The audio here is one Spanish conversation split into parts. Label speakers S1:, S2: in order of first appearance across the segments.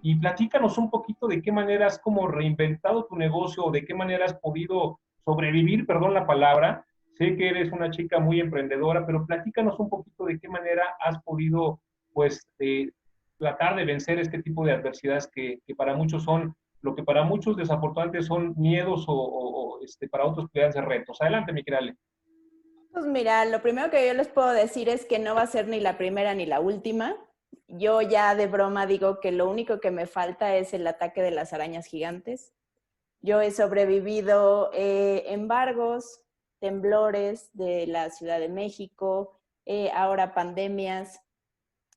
S1: y platícanos un poquito de qué manera has como reinventado tu negocio o de qué manera has podido sobrevivir, perdón la palabra. Sé que eres una chica muy emprendedora, pero platícanos un poquito de qué manera has podido, pues, tratar de vencer este tipo de adversidades que para muchos son, lo que para muchos desafortunadamente son miedos para otros pueden ser retos. Adelante, mi querida Ale.
S2: Pues mira, lo primero que yo les puedo decir es que no va a ser ni la primera ni la última. Yo ya de broma digo que lo único que me falta es el ataque de las arañas gigantes. Yo he sobrevivido embargos, temblores de la Ciudad de México, ahora pandemias.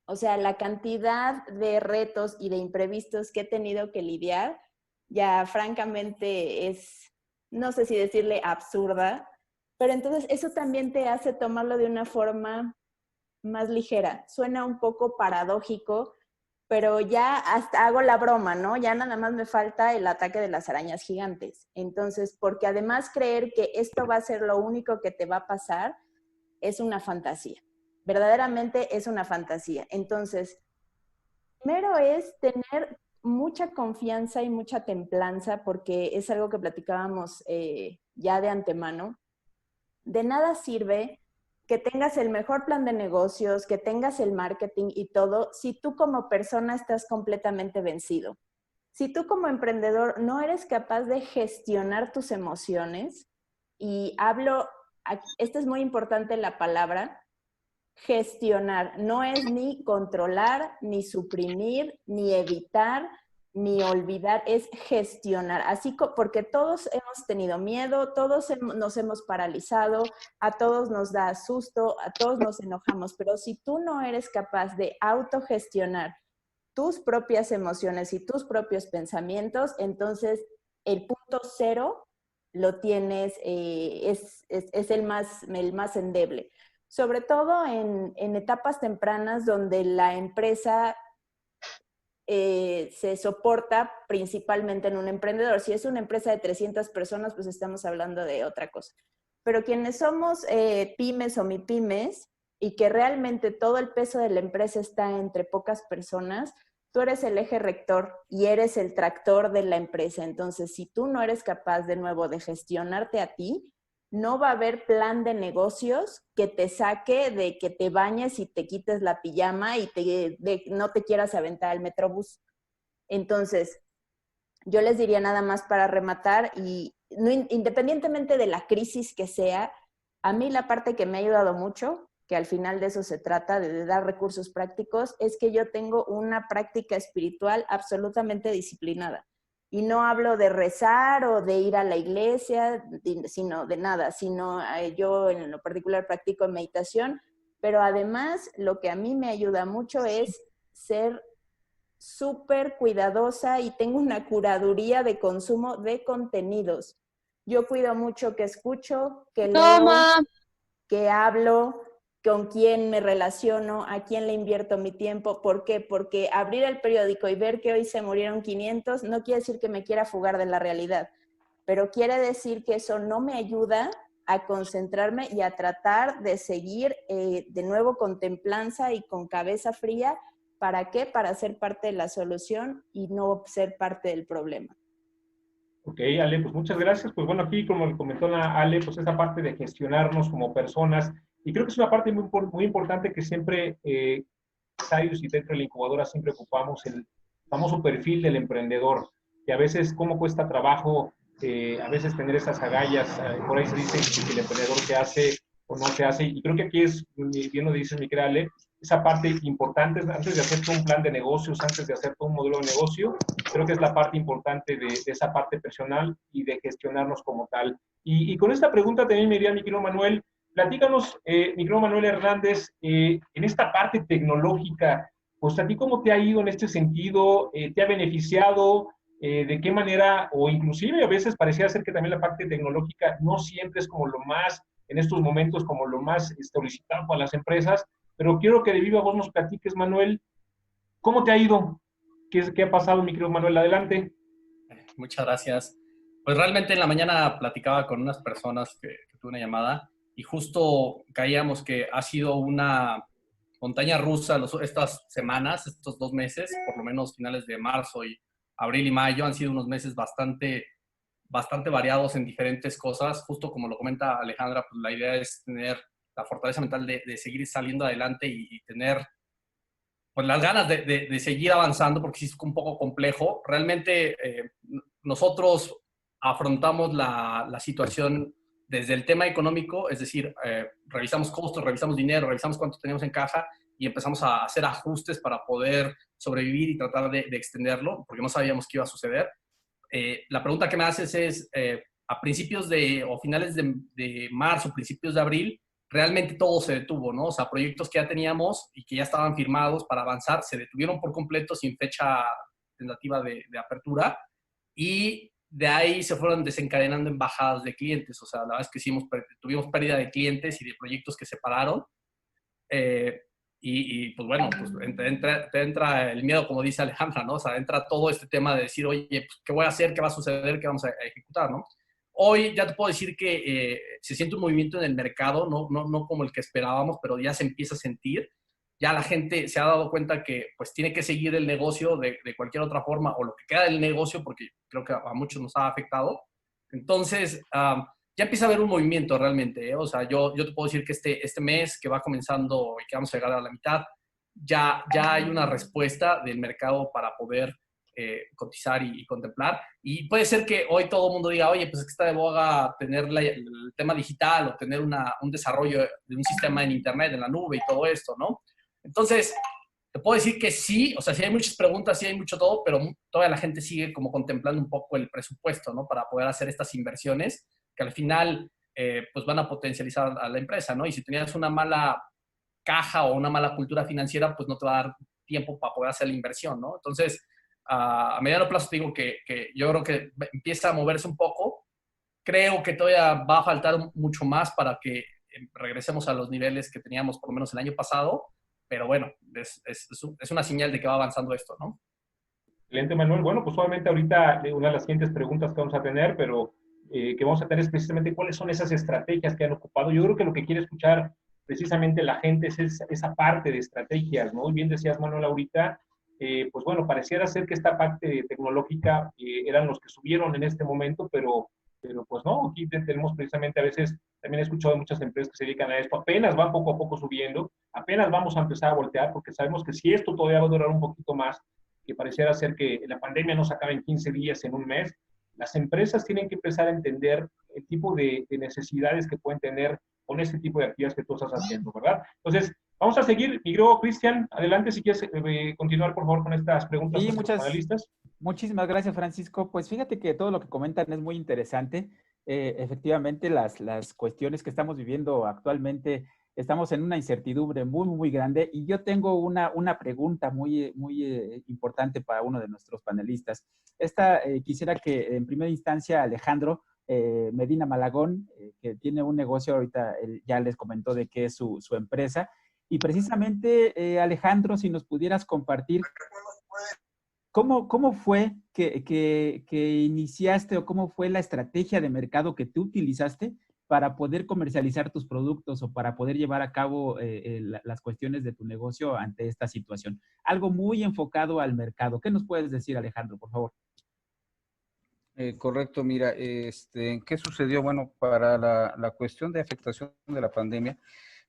S2: O sea, la cantidad de retos y de imprevistos que he tenido que lidiar, ya francamente es, no sé si decirle absurda, pero entonces eso también te hace tomarlo de una forma más ligera. Suena un poco paradójico, pero ya hasta hago la broma, ¿no? Ya nada más me falta el ataque de las arañas gigantes. Entonces, porque además creer que esto va a ser lo único que te va a pasar es una fantasía. Verdaderamente es una fantasía. Entonces, primero es tener mucha confianza y mucha templanza, porque es algo que platicábamos ya de antemano. De nada sirve que tengas el mejor plan de negocios, que tengas el marketing y todo, si tú como persona estás completamente vencido. Si tú como emprendedor no eres capaz de gestionar tus emociones, y hablo, esta es muy importante la palabra, gestionar, no es ni controlar, ni suprimir, ni evitar, ni olvidar, es gestionar. Así porque todos hemos tenido miedo, todos nos hemos paralizado, a todos nos da susto, a todos nos enojamos, pero si tú no eres capaz de autogestionar tus propias emociones y tus propios pensamientos, entonces el punto cero lo tienes, es el más endeble. Sobre todo en etapas tempranas donde la empresa se soporta principalmente en un emprendedor. Si es una empresa de 300 personas, pues estamos hablando de otra cosa. Pero quienes somos pymes o mipymes y que realmente todo el peso de la empresa está entre pocas personas, tú eres el eje rector y eres el tractor de la empresa. Entonces, si tú no eres capaz de nuevo de gestionarte a ti, no va a haber plan de negocios que te saque de que te bañes y te quites la pijama y no te quieras aventar al metrobús. Entonces, yo les diría nada más para rematar, y no, independientemente de la crisis que sea, a mí la parte que me ha ayudado mucho, que al final de eso se trata, de dar recursos prácticos, es que yo tengo una práctica espiritual absolutamente disciplinada. Y no hablo de rezar o de ir a la iglesia, sino de nada, sino yo en lo particular practico meditación, pero además lo que a mí me ayuda mucho es ser súper cuidadosa y tengo una curaduría de consumo de contenidos. Yo cuido mucho que escucho, que leo,
S3: Toma.
S2: que hablo, con quién me relaciono, a quién le invierto mi tiempo. ¿Por qué? Porque abrir el periódico y ver que hoy se murieron 500 no quiere decir que me quiera fugar de la realidad, pero quiere decir que eso no me ayuda a concentrarme y a tratar de seguir de nuevo con templanza y con cabeza fría. ¿Para qué? Para ser parte de la solución y no ser parte del problema.
S1: Ok, Ale, pues muchas gracias. Pues bueno, aquí como comentó la Ale, pues esa parte de gestionarnos como personas, y creo que es una parte muy importante que siempre, Sayus y dentro de la incubadora siempre ocupamos el famoso perfil del emprendedor, que a veces cómo cuesta trabajo, a veces tener esas agallas, por ahí se dice que si el emprendedor se hace o no se hace, y creo que aquí es, bien lo dice mi querida Ale, esa parte importante, antes de hacer todo un plan de negocios, antes de hacer todo un modelo de negocio, creo que es la parte importante de esa parte personal y de gestionarnos como tal. Y con esta pregunta también me iría mi querido Manuel, platícanos, mi querido Manuel Hernández, en esta parte tecnológica, pues a ti cómo te ha ido en este sentido, te ha beneficiado, de qué manera, o inclusive a veces parecía ser que también la parte tecnológica no siempre es como lo más, en estos momentos, como lo más solicitado para las empresas, pero quiero que de viva voz nos platiques, Manuel, ¿cómo te ha ido? ¿Qué ha pasado, mi querido Manuel? Adelante.
S4: Muchas gracias. Pues realmente en la mañana platicaba con unas personas que tuve una llamada y justo caíamos que ha sido montaña rusa estas semanas, estos 2 meses, por lo menos finales de marzo y abril y mayo, han sido unos meses bastante variados en diferentes cosas. Justo como lo comenta Alejandra, pues la idea es tener la fortaleza mental de seguir saliendo adelante y tener pues las ganas de seguir avanzando, porque sí es un poco complejo. Realmente nosotros afrontamos la situación desde el tema económico, es decir, revisamos costos, revisamos dinero, revisamos cuánto tenemos en caja y empezamos a hacer ajustes para poder sobrevivir y tratar de extenderlo, porque no sabíamos qué iba a suceder. La pregunta que me haces es, a principios o finales de marzo, principios de abril, realmente todo se detuvo, ¿no? O sea, proyectos que ya teníamos y que ya estaban firmados para avanzar se detuvieron por completo sin fecha tentativa de apertura, y de ahí se fueron desencadenando en bajadas de clientes. O sea, la verdad es que tuvimos pérdida de clientes y de proyectos que se pararon. Pues bueno, pues te entra el miedo, como dice Alejandra, ¿no? O sea, entra todo este tema de decir, oye, pues, ¿qué voy a hacer? ¿Qué va a suceder? ¿Qué vamos a ejecutar? ¿No? Hoy ya te puedo decir que se siente un movimiento en el mercado, no como el que esperábamos, pero ya se empieza a sentir. Ya la gente se ha dado cuenta que pues tiene que seguir el negocio de cualquier otra forma, o lo que queda del negocio, porque creo que a muchos nos ha afectado. Entonces, ya empieza a haber un movimiento realmente, ¿eh? O sea, yo te puedo decir que este mes que va comenzando y que vamos a llegar a la mitad, ya hay una respuesta del mercado para poder cotizar y contemplar. Y puede ser que hoy todo el mundo diga, oye, pues es que está de boga tener el tema digital o tener un desarrollo de un sistema en Internet, en la nube y todo esto, ¿no? Entonces, te puedo decir que sí, o sea, sí hay muchas preguntas, sí hay mucho todo, pero todavía la gente sigue como contemplando un poco el presupuesto, ¿no? Para poder hacer estas inversiones que al final, pues van a potencializar a la empresa, ¿no? Y si tenías una mala caja o una mala cultura financiera, pues no te va a dar tiempo para poder hacer la inversión, ¿no? Entonces, a mediano plazo te digo que yo creo que empieza a moverse un poco. Creo que todavía va a faltar mucho más para que regresemos a los niveles que teníamos por lo menos el año pasado, pero bueno, es una señal de que va avanzando esto, ¿no?
S1: Excelente, Manuel. Bueno, pues obviamente ahorita una de las siguientes preguntas que vamos a tener, pero que vamos a tener es precisamente cuáles son esas estrategias que han ocupado. Yo creo que lo que quiere escuchar precisamente la gente es esa parte de estrategias, ¿no? Y bien decías, Manuel, ahorita, pues bueno, pareciera ser que esta parte tecnológica eran los que subieron en este momento, pero pues no, aquí tenemos precisamente a veces, también he escuchado de muchas empresas que se dedican a esto, apenas van poco a poco subiendo, apenas vamos a empezar a voltear, porque sabemos que si esto todavía va a durar un poquito más, que pareciera ser que la pandemia no se acaba en 15 días, en un mes, las empresas tienen que empezar a entender el tipo de necesidades que pueden tener con este tipo de actividades que tú estás haciendo, ¿verdad? Entonces, vamos a seguir. Mi creo, Cristian, adelante si quieres continuar, por favor, con estas preguntas
S3: Sí,
S1: a los panelistas.
S3: muchísimas gracias, Francisco. Pues fíjate que todo lo que comentan es muy interesante. Efectivamente, las cuestiones que estamos viviendo actualmente, estamos en una incertidumbre muy, muy grande, y yo tengo una pregunta muy, muy importante para uno de nuestros panelistas. Quisiera que en primera instancia Alejandro Medina Malagón, que tiene un negocio ahorita, él ya les comentó de qué es su empresa, y precisamente Alejandro, si nos pudieras compartir ¿cómo fue que iniciaste, o cómo fue la estrategia de mercado que tú utilizaste para poder comercializar tus productos o para poder llevar a cabo las cuestiones de tu negocio ante esta situación? Algo muy enfocado al mercado. ¿Qué nos puedes decir, Alejandro, por favor?
S5: Correcto, mira, ¿qué sucedió? Bueno, para la cuestión de afectación de la pandemia,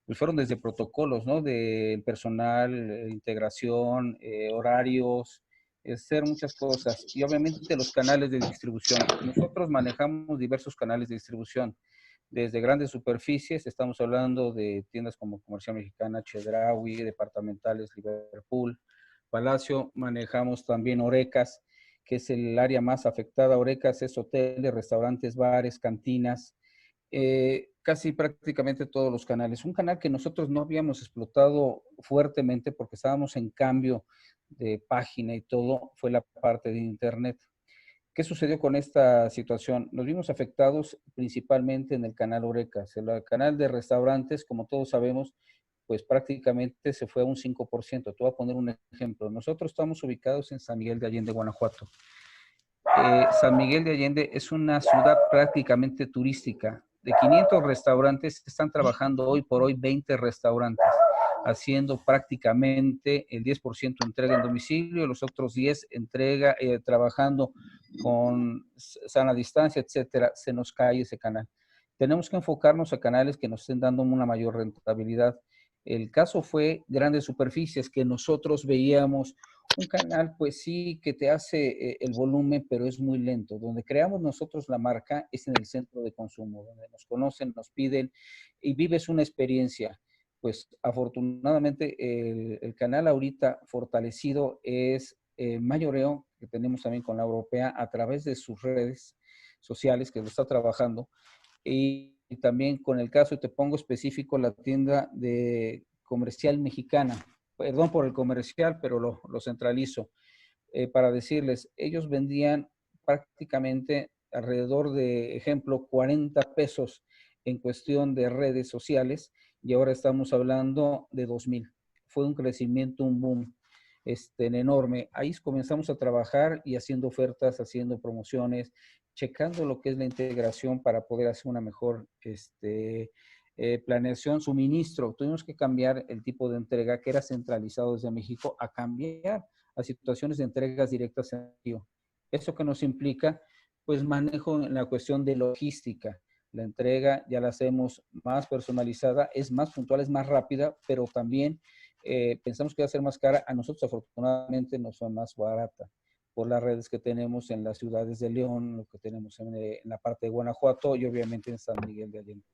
S5: pues fueron desde protocolos, ¿no? Del personal, integración, horarios, hacer muchas cosas. Y obviamente los canales de distribución. Nosotros manejamos diversos canales de distribución, desde grandes superficies, estamos hablando de tiendas como Comercial Mexicana, Chedraui, departamentales, Liverpool, Palacio, manejamos también Orecas, que es el área más afectada. Orecas es hoteles, restaurantes, bares, cantinas, casi prácticamente todos los canales. Un canal que nosotros no habíamos explotado fuertemente porque estábamos en cambio de página y todo, fue la parte de Internet. ¿Qué sucedió con esta situación? Nos vimos afectados principalmente en el canal Orecas. El canal de restaurantes, como todos sabemos, pues prácticamente se fue a un 5%. Te voy a poner un ejemplo. Nosotros estamos ubicados en San Miguel de Allende, Guanajuato. San Miguel de Allende es una ciudad prácticamente turística. De 500 restaurantes, están trabajando hoy por hoy 20 restaurantes. haciendo prácticamente el 10% entrega en domicilio, los otros 10 entrega, trabajando con sana distancia, etcétera. Se nos cae ese canal. Tenemos que enfocarnos a canales que nos estén dando una mayor rentabilidad. El caso fue grandes superficies que nosotros veíamos un canal, pues sí, que te hace el volumen, pero es muy lento. Donde creamos nosotros la marca es en el centro de consumo, donde nos conocen, nos piden y vives una experiencia. Pues afortunadamente el canal ahorita fortalecido es Mayoreo, que tenemos también con la europea a través de sus redes sociales que lo está trabajando. Y también con el caso, te pongo específico, la tienda de Comercial Mexicana. Perdón por el comercial, pero lo centralizo. Para decirles, ellos vendían prácticamente alrededor de, ejemplo, 40 pesos en cuestión de redes sociales y ahora estamos hablando de 2,000. Fue un crecimiento, un boom enorme. Ahí comenzamos a trabajar y haciendo ofertas, haciendo promociones, checando lo que es la integración para poder hacer una mejor planeación, suministro. Tuvimos que cambiar el tipo de entrega que era centralizado desde México a cambiar a situaciones de entregas directas en México. Eso que nos implica, pues, manejo en la cuestión de logística. La entrega ya la hacemos más personalizada, es más puntual, es más rápida, pero también pensamos que va a ser más cara. A nosotros, afortunadamente, nos fue más barata por las redes que tenemos en las ciudades de León, lo que tenemos en la parte de Guanajuato y obviamente en San Miguel de Allende.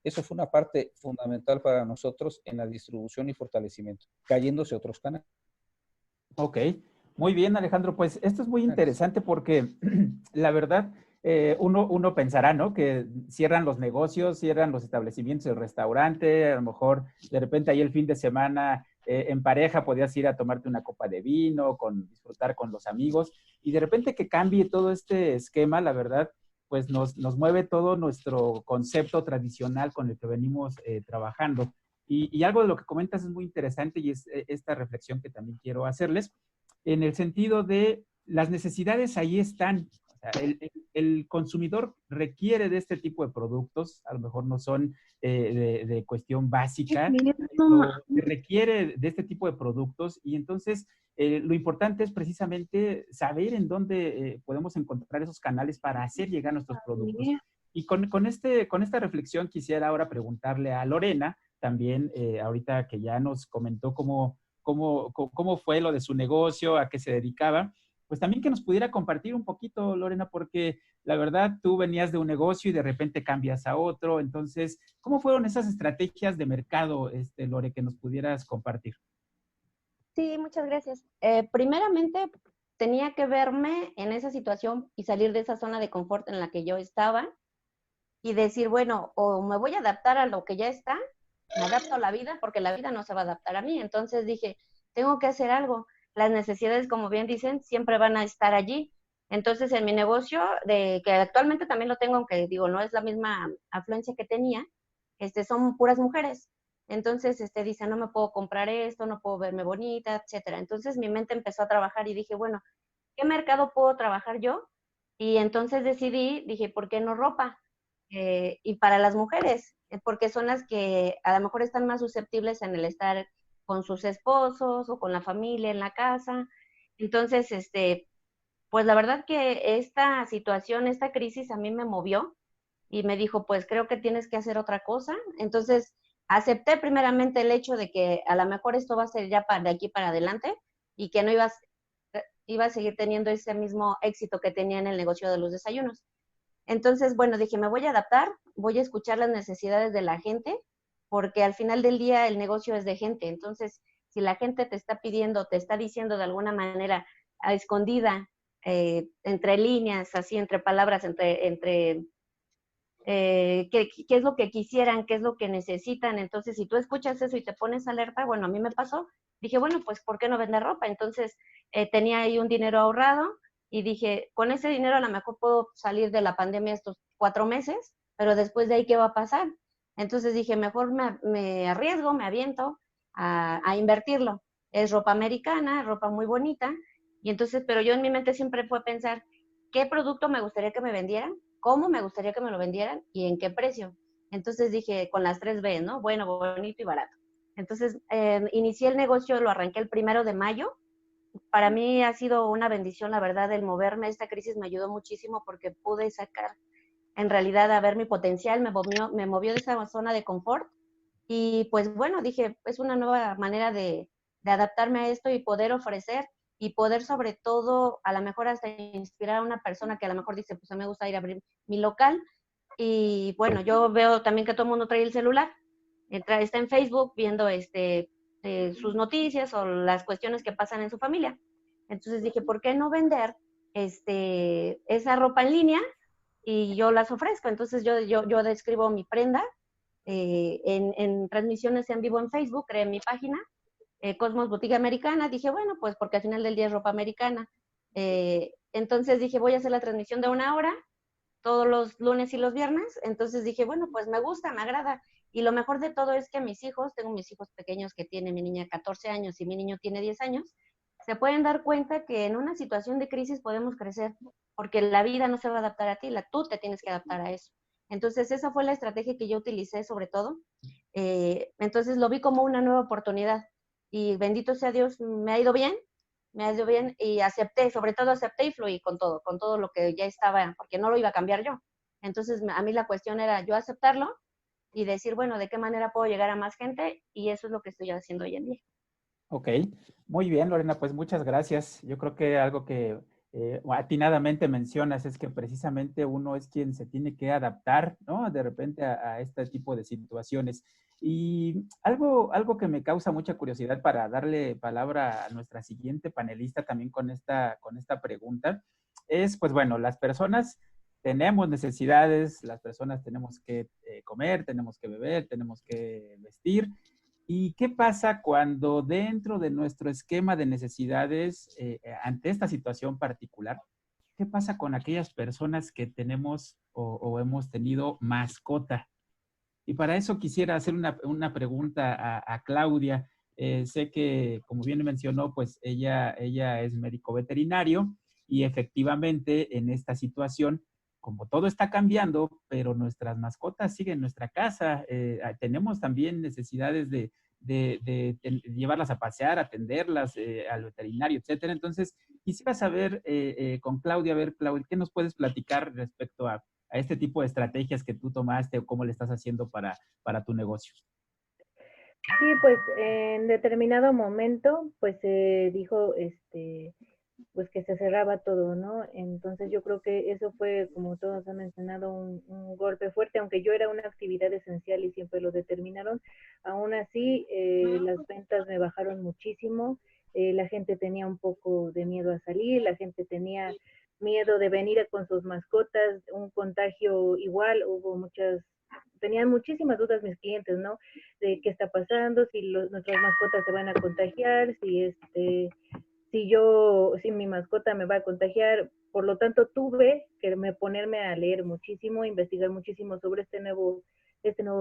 S5: Eso fue una parte fundamental para nosotros en la distribución y fortalecimiento, cayéndose otros canales.
S3: Ok, muy bien, Alejandro. Pues esto es muy interesante porque la verdad, uno pensará, ¿no? Que cierran los negocios, cierran los establecimientos, el restaurante, a lo mejor de repente ahí el fin de semana en pareja podías ir a tomarte una copa de vino, disfrutar con los amigos, y de repente que cambie todo este esquema, la verdad, pues nos mueve todo nuestro concepto tradicional con el que venimos trabajando. Y algo de lo que comentas es muy interesante y es esta reflexión que también quiero hacerles, en el sentido de las necesidades ahí están. O sea, el consumidor requiere de este tipo de productos, a lo mejor no son de cuestión básica, pero requiere de este tipo de productos y entonces lo importante es precisamente saber en dónde podemos encontrar esos canales para hacer llegar nuestros productos. Y con esta reflexión quisiera ahora preguntarle a Lorena, también ahorita que ya nos comentó cómo fue lo de su negocio, a qué se dedicaba, pues también que nos pudiera compartir un poquito, Lorena, porque la verdad tú venías de un negocio y de repente cambias a otro. Entonces, ¿cómo fueron esas estrategias de mercado, Lore, que nos pudieras compartir?
S6: Sí, muchas gracias. Primeramente, tenía que verme en esa situación y salir de esa zona de confort en la que yo estaba y decir, bueno, o me voy a adaptar a lo que ya está, me adapto a la vida, porque la vida no se va a adaptar a mí. Entonces dije, tengo que hacer algo. Las necesidades, como bien dicen, siempre van a estar allí. Entonces, en mi negocio, que actualmente también lo tengo, aunque digo, no es la misma afluencia que tenía, son puras mujeres. Entonces, dice, no me puedo comprar esto, no puedo verme bonita, etcétera. Entonces, mi mente empezó a trabajar y dije, bueno, ¿qué mercado puedo trabajar yo? Y entonces dije, ¿por qué no ropa? Y para las mujeres, porque son las que a lo mejor están más susceptibles en el estar con sus esposos o con la familia en la casa. Entonces, pues la verdad que esta situación, esta crisis a mí me movió y me dijo, pues creo que tienes que hacer otra cosa. Entonces, acepté primeramente el hecho de que a lo mejor esto va a ser ya de aquí para adelante y que no iba a seguir teniendo ese mismo éxito que tenía en el negocio de los desayunos. Entonces, bueno, dije, me voy a adaptar, voy a escuchar las necesidades de la gente, porque al final del día el negocio es de gente. Entonces, si la gente te está pidiendo, te está diciendo de alguna manera a escondida, entre líneas, así, entre palabras, qué es lo que quisieran, qué es lo que necesitan. Entonces, si tú escuchas eso y te pones alerta, bueno, a mí me pasó, dije, bueno, pues, ¿por qué no vender ropa? Entonces, tenía ahí un dinero ahorrado y dije, con ese dinero a lo mejor puedo salir de la pandemia estos 4 meses, pero después de ahí, ¿qué va a pasar? Entonces dije, mejor me arriesgo, me aviento a invertirlo. Es ropa americana, ropa muy bonita, y entonces, pero yo en mi mente siempre fue pensar, ¿qué producto me gustaría que me vendieran? ¿Cómo me gustaría que me lo vendieran? ¿Y en qué precio? Entonces dije, con las 3 B, ¿no? Bueno, bonito y barato. Entonces, inicié el negocio, lo arranqué el 1 de mayo. Para mí ha sido una bendición, la verdad, el moverme. Esta crisis me ayudó muchísimo porque pude sacar en realidad a ver mi potencial, me movió de esa zona de confort. Y pues bueno, dije, es una nueva manera de adaptarme a esto y poder ofrecer y poder sobre todo a lo mejor hasta inspirar a una persona que a lo mejor dice, pues a mí me gusta ir a abrir mi local. Y bueno, yo veo también que todo el mundo trae el celular, está en Facebook viendo sus noticias o las cuestiones que pasan en su familia. Entonces dije, ¿por qué no vender esa ropa en línea? Y yo las ofrezco. Entonces yo describo mi prenda en transmisiones en vivo en Facebook, creé mi página, Cosmos Boutique Americana. Dije, bueno, pues porque al final del día es ropa americana. Entonces dije, voy a hacer la transmisión de 1 hora todos los lunes y los viernes. Entonces dije, bueno, pues me gusta, me agrada. Y lo mejor de todo es que tengo mis hijos pequeños que tiene mi niña 14 años y mi niño tiene 10 años, se pueden dar cuenta que en una situación de crisis podemos crecer, porque la vida no se va a adaptar a ti, tú te tienes que adaptar a eso. Entonces esa fue la estrategia que yo utilicé sobre todo. Entonces lo vi como una nueva oportunidad y bendito sea Dios, me ha ido bien y acepté, sobre todo acepté y fluí con todo lo que ya estaba, porque no lo iba a cambiar yo. Entonces a mí la cuestión era yo aceptarlo y decir, bueno, ¿de qué manera puedo llegar a más gente? Y eso es lo que estoy haciendo hoy en día.
S3: Ok, muy bien, Lorena, pues muchas gracias. Yo creo que algo que atinadamente mencionas es que precisamente uno es quien se tiene que adaptar, ¿no? De repente a este tipo de situaciones. Y algo que me causa mucha curiosidad para darle palabra a nuestra siguiente panelista también con esta pregunta es, pues bueno, las personas tenemos necesidades, las personas tenemos que comer, tenemos que beber, tenemos que vestir. ¿Y qué pasa cuando dentro de nuestro esquema de necesidades, ante esta situación particular, qué pasa con aquellas personas que tenemos o hemos tenido mascota? Y para eso quisiera hacer una pregunta a Claudia. Sé que, como bien mencionó, pues ella es médico veterinario y efectivamente en esta situación, como todo está cambiando, pero nuestras mascotas siguen en nuestra casa, tenemos también necesidades de llevarlas a pasear, atenderlas al veterinario, etcétera. Entonces, quisiera saber con Claudia, a ver, Claudia, ¿qué nos puedes platicar respecto a este tipo de estrategias que tú tomaste o cómo le estás haciendo para tu negocio?
S7: Sí, pues en determinado momento, pues se dijo, pues que se cerraba todo, ¿no? Entonces yo creo que eso fue, como todos han mencionado, un golpe fuerte, aunque yo era una actividad esencial y siempre lo determinaron. Aún así, las ventas me bajaron muchísimo, la gente tenía un poco de miedo a salir, la gente tenía miedo de venir con sus mascotas, un contagio igual, tenían muchísimas dudas mis clientes, ¿no? De qué está pasando, si nuestras mascotas se van a contagiar, si mi mascota me va a contagiar. Por lo tanto, tuve que ponerme a leer muchísimo, investigar muchísimo sobre este nuevo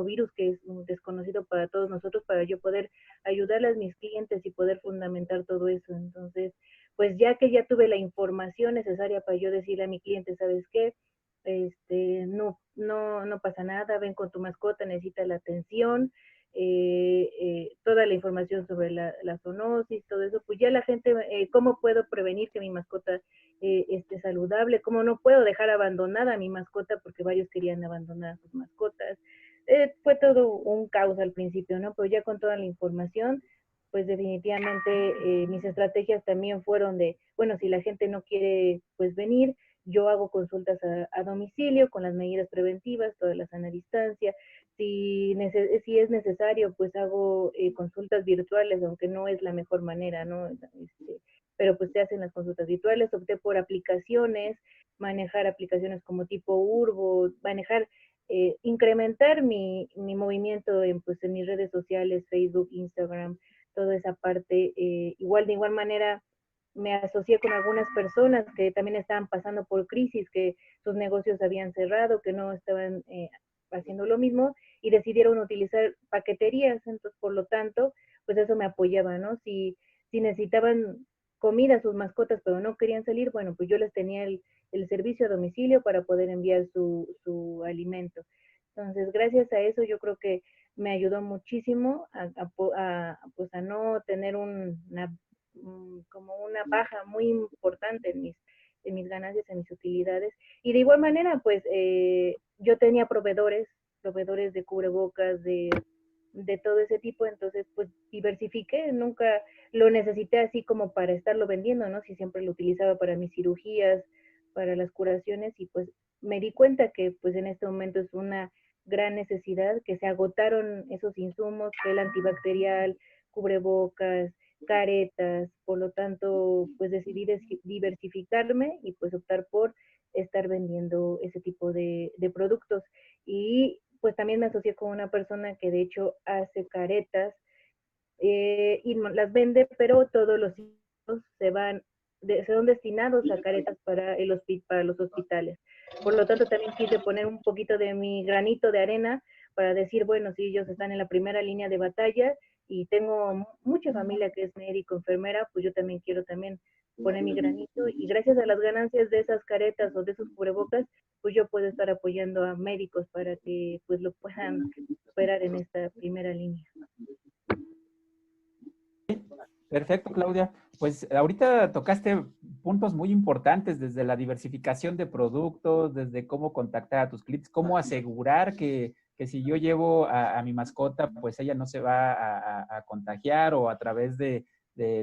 S7: virus que es un desconocido para todos nosotros, para yo poder ayudarle a mis clientes y poder fundamentar todo eso. Entonces, pues ya que ya tuve la información necesaria para yo decirle a mi cliente, ¿sabes qué? No pasa nada, ven con tu mascota, necesita la atención, toda la información sobre la zoonosis, todo eso, pues ya la gente, ¿cómo puedo prevenir que mi mascota esté saludable? ¿Cómo no puedo dejar abandonada a mi mascota? Porque varios querían abandonar a sus mascotas. Fue todo un caos al principio, ¿no? Pero ya con toda la información, pues definitivamente mis estrategias también fueron de, bueno, si la gente no quiere pues venir, yo hago consultas a domicilio con las medidas preventivas, toda la sana distancia. Si es necesario, pues hago consultas virtuales, aunque no es la mejor manera, ¿no? Pero pues se hacen las consultas virtuales. Opté por aplicaciones, manejar aplicaciones como tipo Urbo, incrementar mi movimiento pues, en mis redes sociales, Facebook, Instagram, toda esa parte. De igual manera, me asocié con algunas personas que también estaban pasando por crisis, que sus negocios habían cerrado, que no estaban haciendo lo mismo y decidieron utilizar paqueterías. Entonces, por lo tanto, pues eso me apoyaba, ¿no? Si necesitaban comida sus mascotas, pero no querían salir, bueno, pues yo les tenía el servicio a domicilio para poder enviar su alimento. Entonces, gracias a eso, yo creo que me ayudó muchísimo pues a no tener como una baja muy importante en mis ganancias, en mis utilidades. Y de igual manera, pues yo tenía proveedores de cubrebocas, de todo ese tipo, entonces pues diversifiqué, nunca lo necesité así como para estarlo vendiendo, ¿no? Si siempre lo utilizaba para mis cirugías, para las curaciones, y pues me di cuenta que pues en este momento es una gran necesidad, que se agotaron esos insumos, gel antibacterial, cubrebocas, caretas, por lo tanto pues decidí diversificarme y pues optar por estar vendiendo ese tipo de productos. Y pues también me asocié con una persona que de hecho hace caretas y las vende, pero todos los hijos son destinados a caretas para los hospitales. Por lo tanto, también quise poner un poquito de mi granito de arena para decir, bueno, si ellos están en la primera línea de batalla y tengo mucha familia que es médico, enfermera, pues yo también quiero poner mi granito, y gracias a las ganancias de esas caretas o de esos cubrebocas, pues yo puedo estar apoyando a médicos para que pues lo puedan operar en esta primera línea.
S3: Perfecto, Claudia. Pues ahorita tocaste puntos muy importantes, desde la diversificación de productos, desde cómo contactar a tus clientes, cómo asegurar que si yo llevo a mi mascota, pues ella no se va a contagiar, o a través de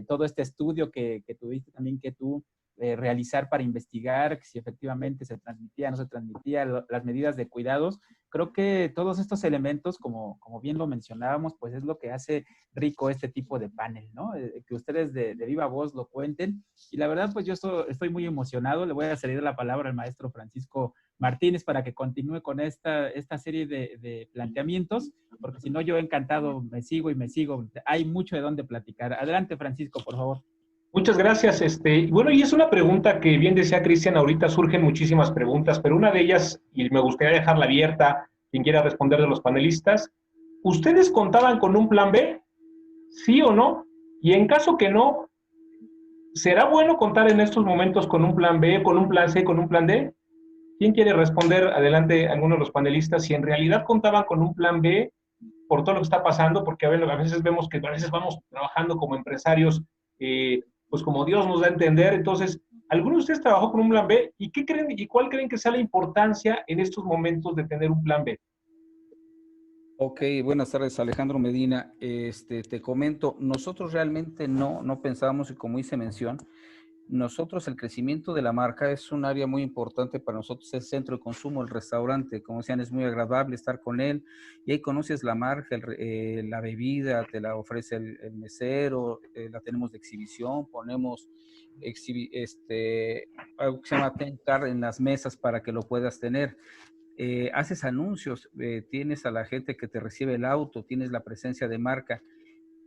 S3: todo este estudio que tuviste también que tú realizar para investigar si efectivamente se transmitía, no se transmitía, las medidas de cuidados. Creo que todos estos elementos, como bien lo mencionábamos, pues es lo que hace rico este tipo de panel, ¿no? Que ustedes de viva voz lo cuenten. Y la verdad, pues yo estoy muy emocionado. Le voy a ceder la palabra al maestro Francisco Martínez para que continúe con esta serie de planteamientos, porque si no, yo encantado me sigo y me sigo. Hay mucho de dónde platicar. Adelante, Francisco, por favor.
S1: Muchas gracias. Bueno, y es una pregunta que bien decía Cristian, ahorita surgen muchísimas preguntas, pero una de ellas, y me gustaría dejarla abierta, quien quiera responder de los panelistas, ¿ustedes contaban con un plan B? ¿Sí o no? Y en caso que no, ¿será bueno contar en estos momentos con un plan B, con un plan C, con un plan D? ¿Quién quiere responder? Adelante, alguno de los panelistas, si en realidad contaban con un plan B por todo lo que está pasando, porque a veces vemos que a veces vamos trabajando como empresarios, pues como Dios nos da a entender. Entonces, ¿alguno de ustedes trabajó con un plan B? ¿Y qué creen y cuál creen que sea la importancia en estos momentos de tener un plan B?
S5: Ok, buenas tardes, Alejandro Medina. Te comento, nosotros realmente no pensábamos, y como hice mención, nosotros el crecimiento de la marca es un área muy importante para nosotros, el centro de consumo, el restaurante, como decían, es muy agradable estar con él, y ahí conoces la marca, la bebida, te la ofrece el mesero, la tenemos de exhibición, ponemos algo que se llama Ten Card en las mesas para que lo puedas tener. Haces anuncios, tienes a la gente que te recibe el auto, tienes la presencia de marca.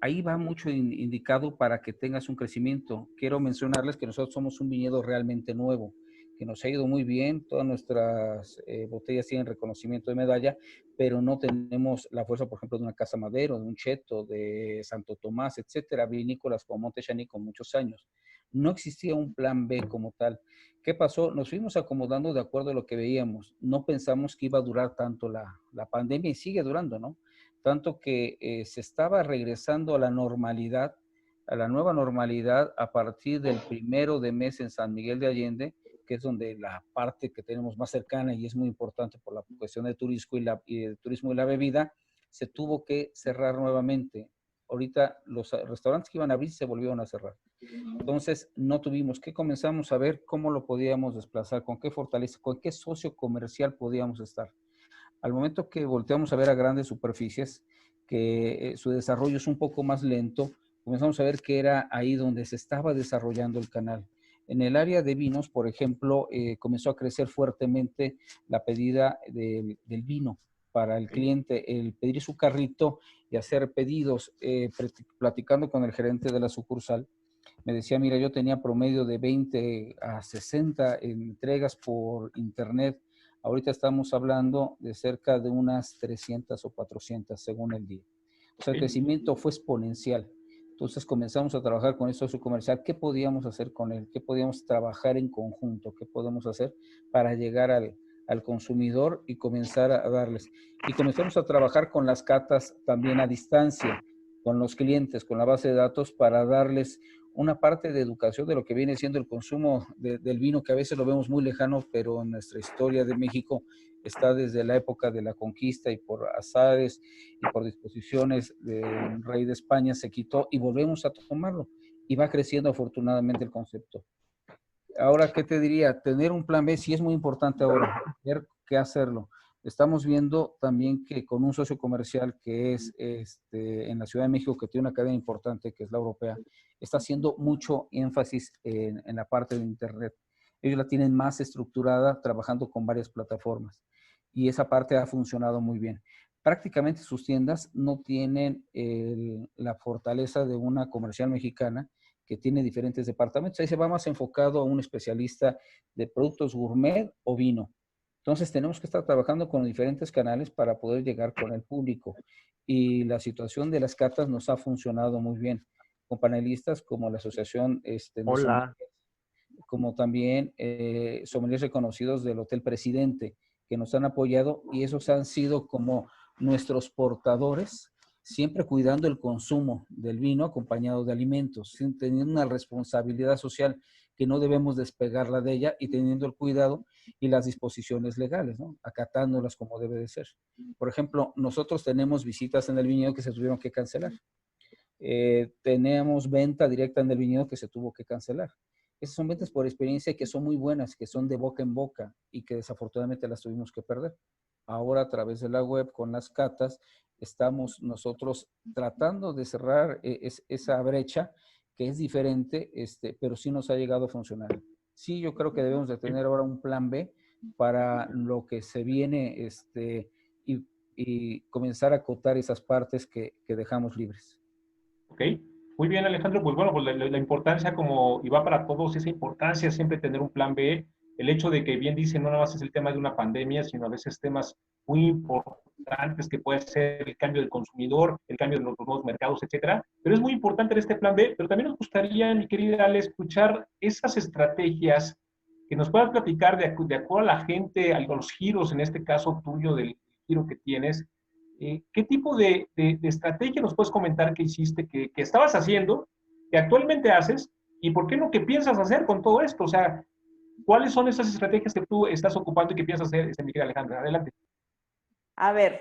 S5: Ahí va mucho indicado para que tengas un crecimiento. Quiero mencionarles que nosotros somos un viñedo realmente nuevo, que nos ha ido muy bien. Todas nuestras botellas tienen reconocimiento de medalla, pero no tenemos la fuerza, por ejemplo, de una Casa Madero, de un Cheto, de Santo Tomás, etcétera, vinícolas como Monte Chani con muchos años. No existía un plan B como tal. ¿Qué pasó? Nos fuimos acomodando de acuerdo a lo que veíamos. No pensamos que iba a durar tanto la pandemia, y sigue durando, ¿no? Tanto que se estaba regresando a la normalidad, a la nueva normalidad, a partir del 1 de mes en San Miguel de Allende, que es donde la parte que tenemos más cercana y es muy importante por la cuestión de turismo y la bebida, se tuvo que cerrar nuevamente. Ahorita los restaurantes que iban a abrir se volvieron a cerrar. Entonces no tuvimos que comenzamos a ver cómo lo podíamos desplazar, con qué fortaleza, con qué socio comercial podíamos estar. Al momento que volteamos a ver a grandes superficies, que su desarrollo es un poco más lento, comenzamos a ver que era ahí donde se estaba desarrollando el canal. En el área de vinos, por ejemplo, comenzó a crecer fuertemente la pedida del vino para el cliente, el pedir su carrito y hacer pedidos. Platicando con el gerente de la sucursal, me decía, mira, yo tenía promedio de 20 a 60 entregas por internet. Ahorita estamos hablando de cerca de unas 300 o 400 según el día. O sea, el crecimiento fue exponencial. Entonces comenzamos a trabajar con el socio comercial. ¿Qué podíamos hacer con él? ¿Qué podíamos trabajar en conjunto? ¿Qué podemos hacer para llegar al consumidor y comenzar a darles. Y comenzamos a trabajar con las catas también a distancia, con los clientes, con la base de datos, para darles una parte de educación de lo que viene siendo el consumo del vino, que a veces lo vemos muy lejano, pero en nuestra historia de México está desde la época de la conquista, y por azares y por disposiciones del rey de España se quitó y volvemos a tomarlo. Y va creciendo afortunadamente el concepto. Ahora, ¿qué te diría? Tener un plan B sí es muy importante ahora, ver qué hacerlo. Estamos viendo también que con un socio comercial que es en la Ciudad de México, que tiene una cadena importante, que es la europea, está haciendo mucho énfasis en la parte de Internet. Ellos la tienen más estructurada, trabajando con varias plataformas. Y esa parte ha funcionado muy bien. Prácticamente sus tiendas no tienen la fortaleza de una comercial mexicana, que tiene diferentes departamentos. Ahí se va más enfocado a un especialista de productos gourmet o vino. Entonces tenemos que estar trabajando con diferentes canales para poder llegar con el público. Y la situación de las catas nos ha funcionado muy bien, con panelistas como la Asociación
S8: Hola.
S5: como también sommeliers reconocidos del Hotel Presidente, que nos han apoyado, y esos han sido como nuestros portadores, siempre cuidando el consumo del vino acompañado de alimentos, teniendo una responsabilidad social que no debemos despegarla de ella, y teniendo el cuidado y las disposiciones legales, ¿no? Acatándolas como debe de ser. Por ejemplo, nosotros tenemos visitas en el viñedo que se tuvieron que cancelar. Tenemos venta directa en el viñedo que se tuvo que cancelar. Esas son ventas por experiencia que son muy buenas, que son de boca en boca, y que desafortunadamente las tuvimos que perder. Ahora, a través de la web, con las catas, estamos nosotros tratando de cerrar esa brecha, que es diferente, pero sí nos ha llegado a funcionar. Sí, yo creo que debemos de tener ahora un plan B para lo que se viene, y comenzar a acotar esas partes que dejamos libres.
S1: Ok, muy bien, Alejandro. Pues bueno, pues la importancia, como y va para todos, esa importancia siempre tener un plan B. El hecho de que bien dicen, no nada más es el tema de una pandemia, sino a veces temas muy importantes que puede ser el cambio del consumidor, el cambio de los nuevos mercados, etcétera. Pero es muy importante en este plan B. Pero también nos gustaría, mi querida Ale, escuchar esas estrategias que nos puedas platicar de acuerdo a la gente, a los giros, en este caso tuyo, del giro que tienes. ¿Qué tipo de estrategia nos puedes comentar que hiciste, que estabas haciendo, que actualmente haces, y por qué no, qué piensas hacer con todo esto? O sea, ¿cuáles son esas estrategias que tú estás ocupando y que piensas hacer, mi querida Alejandra? Adelante.
S2: A ver,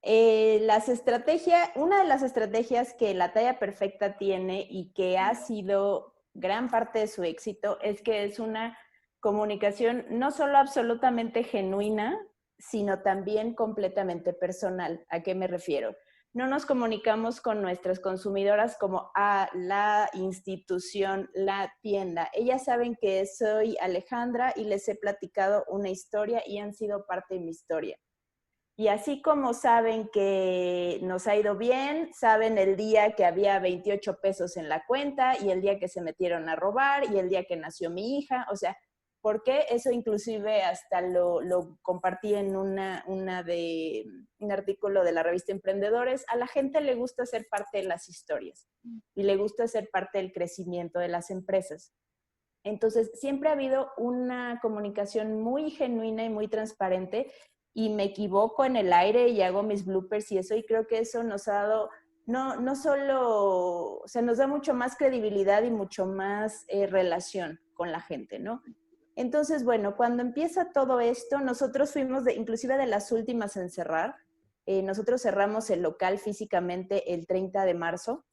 S2: una de las estrategias que La Talla Perfecta tiene y que ha sido gran parte de su éxito es que es una comunicación no solo absolutamente genuina, sino también completamente personal. ¿A qué me refiero? No nos comunicamos con nuestras consumidoras como a la institución, la tienda. Ellas saben que soy Alejandra y les he platicado una historia y han sido parte de mi historia. Y así como saben que nos ha ido bien, saben el día que había 28 pesos en la cuenta y el día que se metieron a robar y el día que nació mi hija. O sea, porque eso inclusive hasta lo compartí en un artículo de la revista Emprendedores. A la gente le gusta ser parte de las historias y le gusta ser parte del crecimiento de las empresas. Entonces, siempre ha habido una comunicación muy genuina y muy transparente, y me equivoco en el aire y hago mis bloopers y eso, y creo que eso nos ha dado, no solo, o sea, nos da mucho más credibilidad y mucho más relación con la gente, ¿no? Entonces, bueno, cuando empieza todo esto, nosotros fuimos inclusive de las últimas en cerrar. Nosotros cerramos el local físicamente el 30 de marzo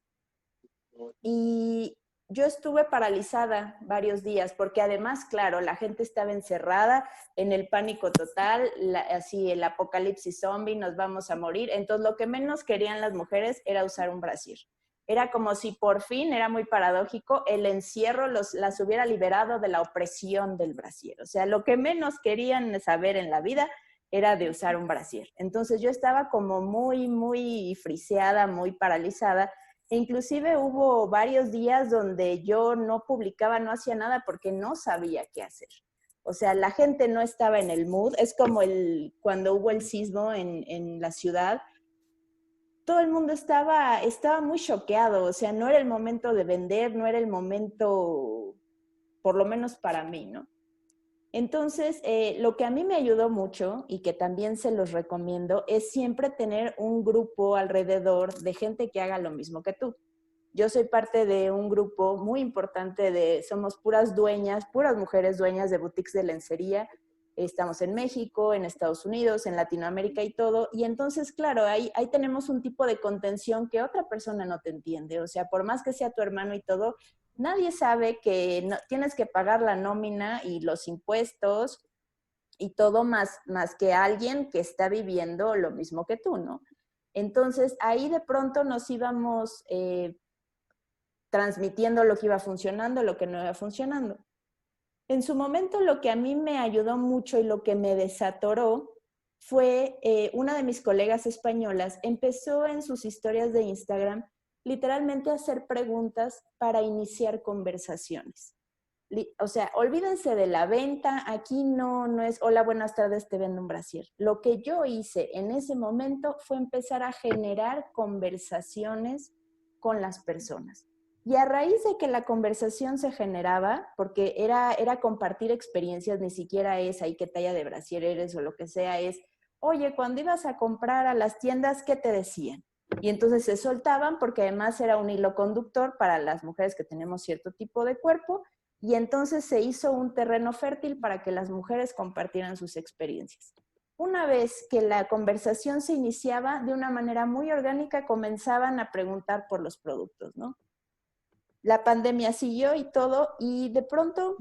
S2: y yo estuve paralizada varios días porque además, claro, la gente estaba encerrada en el pánico total, así el apocalipsis zombie, nos vamos a morir. Entonces, lo que menos querían las mujeres era usar un brasier. Era como si por fin, era muy paradójico, el encierro las hubiera liberado de la opresión del brasier. O sea, lo que menos querían saber en la vida era de usar un brasier. Entonces, yo estaba como muy, muy friseada, muy paralizada. E inclusive hubo varios días donde yo no publicaba, no hacía nada porque no sabía qué hacer. O sea, la gente no estaba en el mood. Es como cuando hubo el sismo en la ciudad. Todo el mundo estaba muy choqueado. O sea, no era el momento de vender, no era el momento, por lo menos para mí, ¿no? Entonces, lo que a mí me ayudó mucho y que también se los recomiendo es siempre tener un grupo alrededor de gente que haga lo mismo que tú. Yo soy parte de un grupo muy importante somos puras dueñas, puras mujeres dueñas de boutiques de lencería. Estamos en México, en Estados Unidos, en Latinoamérica y todo. Y entonces, claro, ahí tenemos un tipo de contención que otra persona no te entiende. O sea, por más que sea tu hermano y todo, nadie sabe que no, tienes que pagar la nómina y los impuestos y todo más que alguien que está viviendo lo mismo que tú, ¿no? Entonces, ahí de pronto nos íbamos transmitiendo lo que iba funcionando, lo que no iba funcionando. En su momento, lo que a mí me ayudó mucho y lo que me desatoró fue una de mis colegas españolas empezó en sus historias de Instagram literalmente a hacer preguntas para iniciar conversaciones. O sea, olvídense de la venta, aquí no es, hola, buenas tardes, te vendo un brasier. Lo que yo hice en ese momento fue empezar a generar conversaciones con las personas. Y a raíz de que la conversación se generaba, porque era compartir experiencias, ni siquiera es ahí qué talla de brasier eres o lo que sea, es, oye, cuando ibas a comprar a las tiendas, ¿qué te decían? Y entonces se soltaban porque además era un hilo conductor para las mujeres que tenemos cierto tipo de cuerpo y entonces se hizo un terreno fértil para que las mujeres compartieran sus experiencias. Una vez que la conversación se iniciaba de una manera muy orgánica, comenzaban a preguntar por los productos, ¿no? La pandemia siguió y todo, y de pronto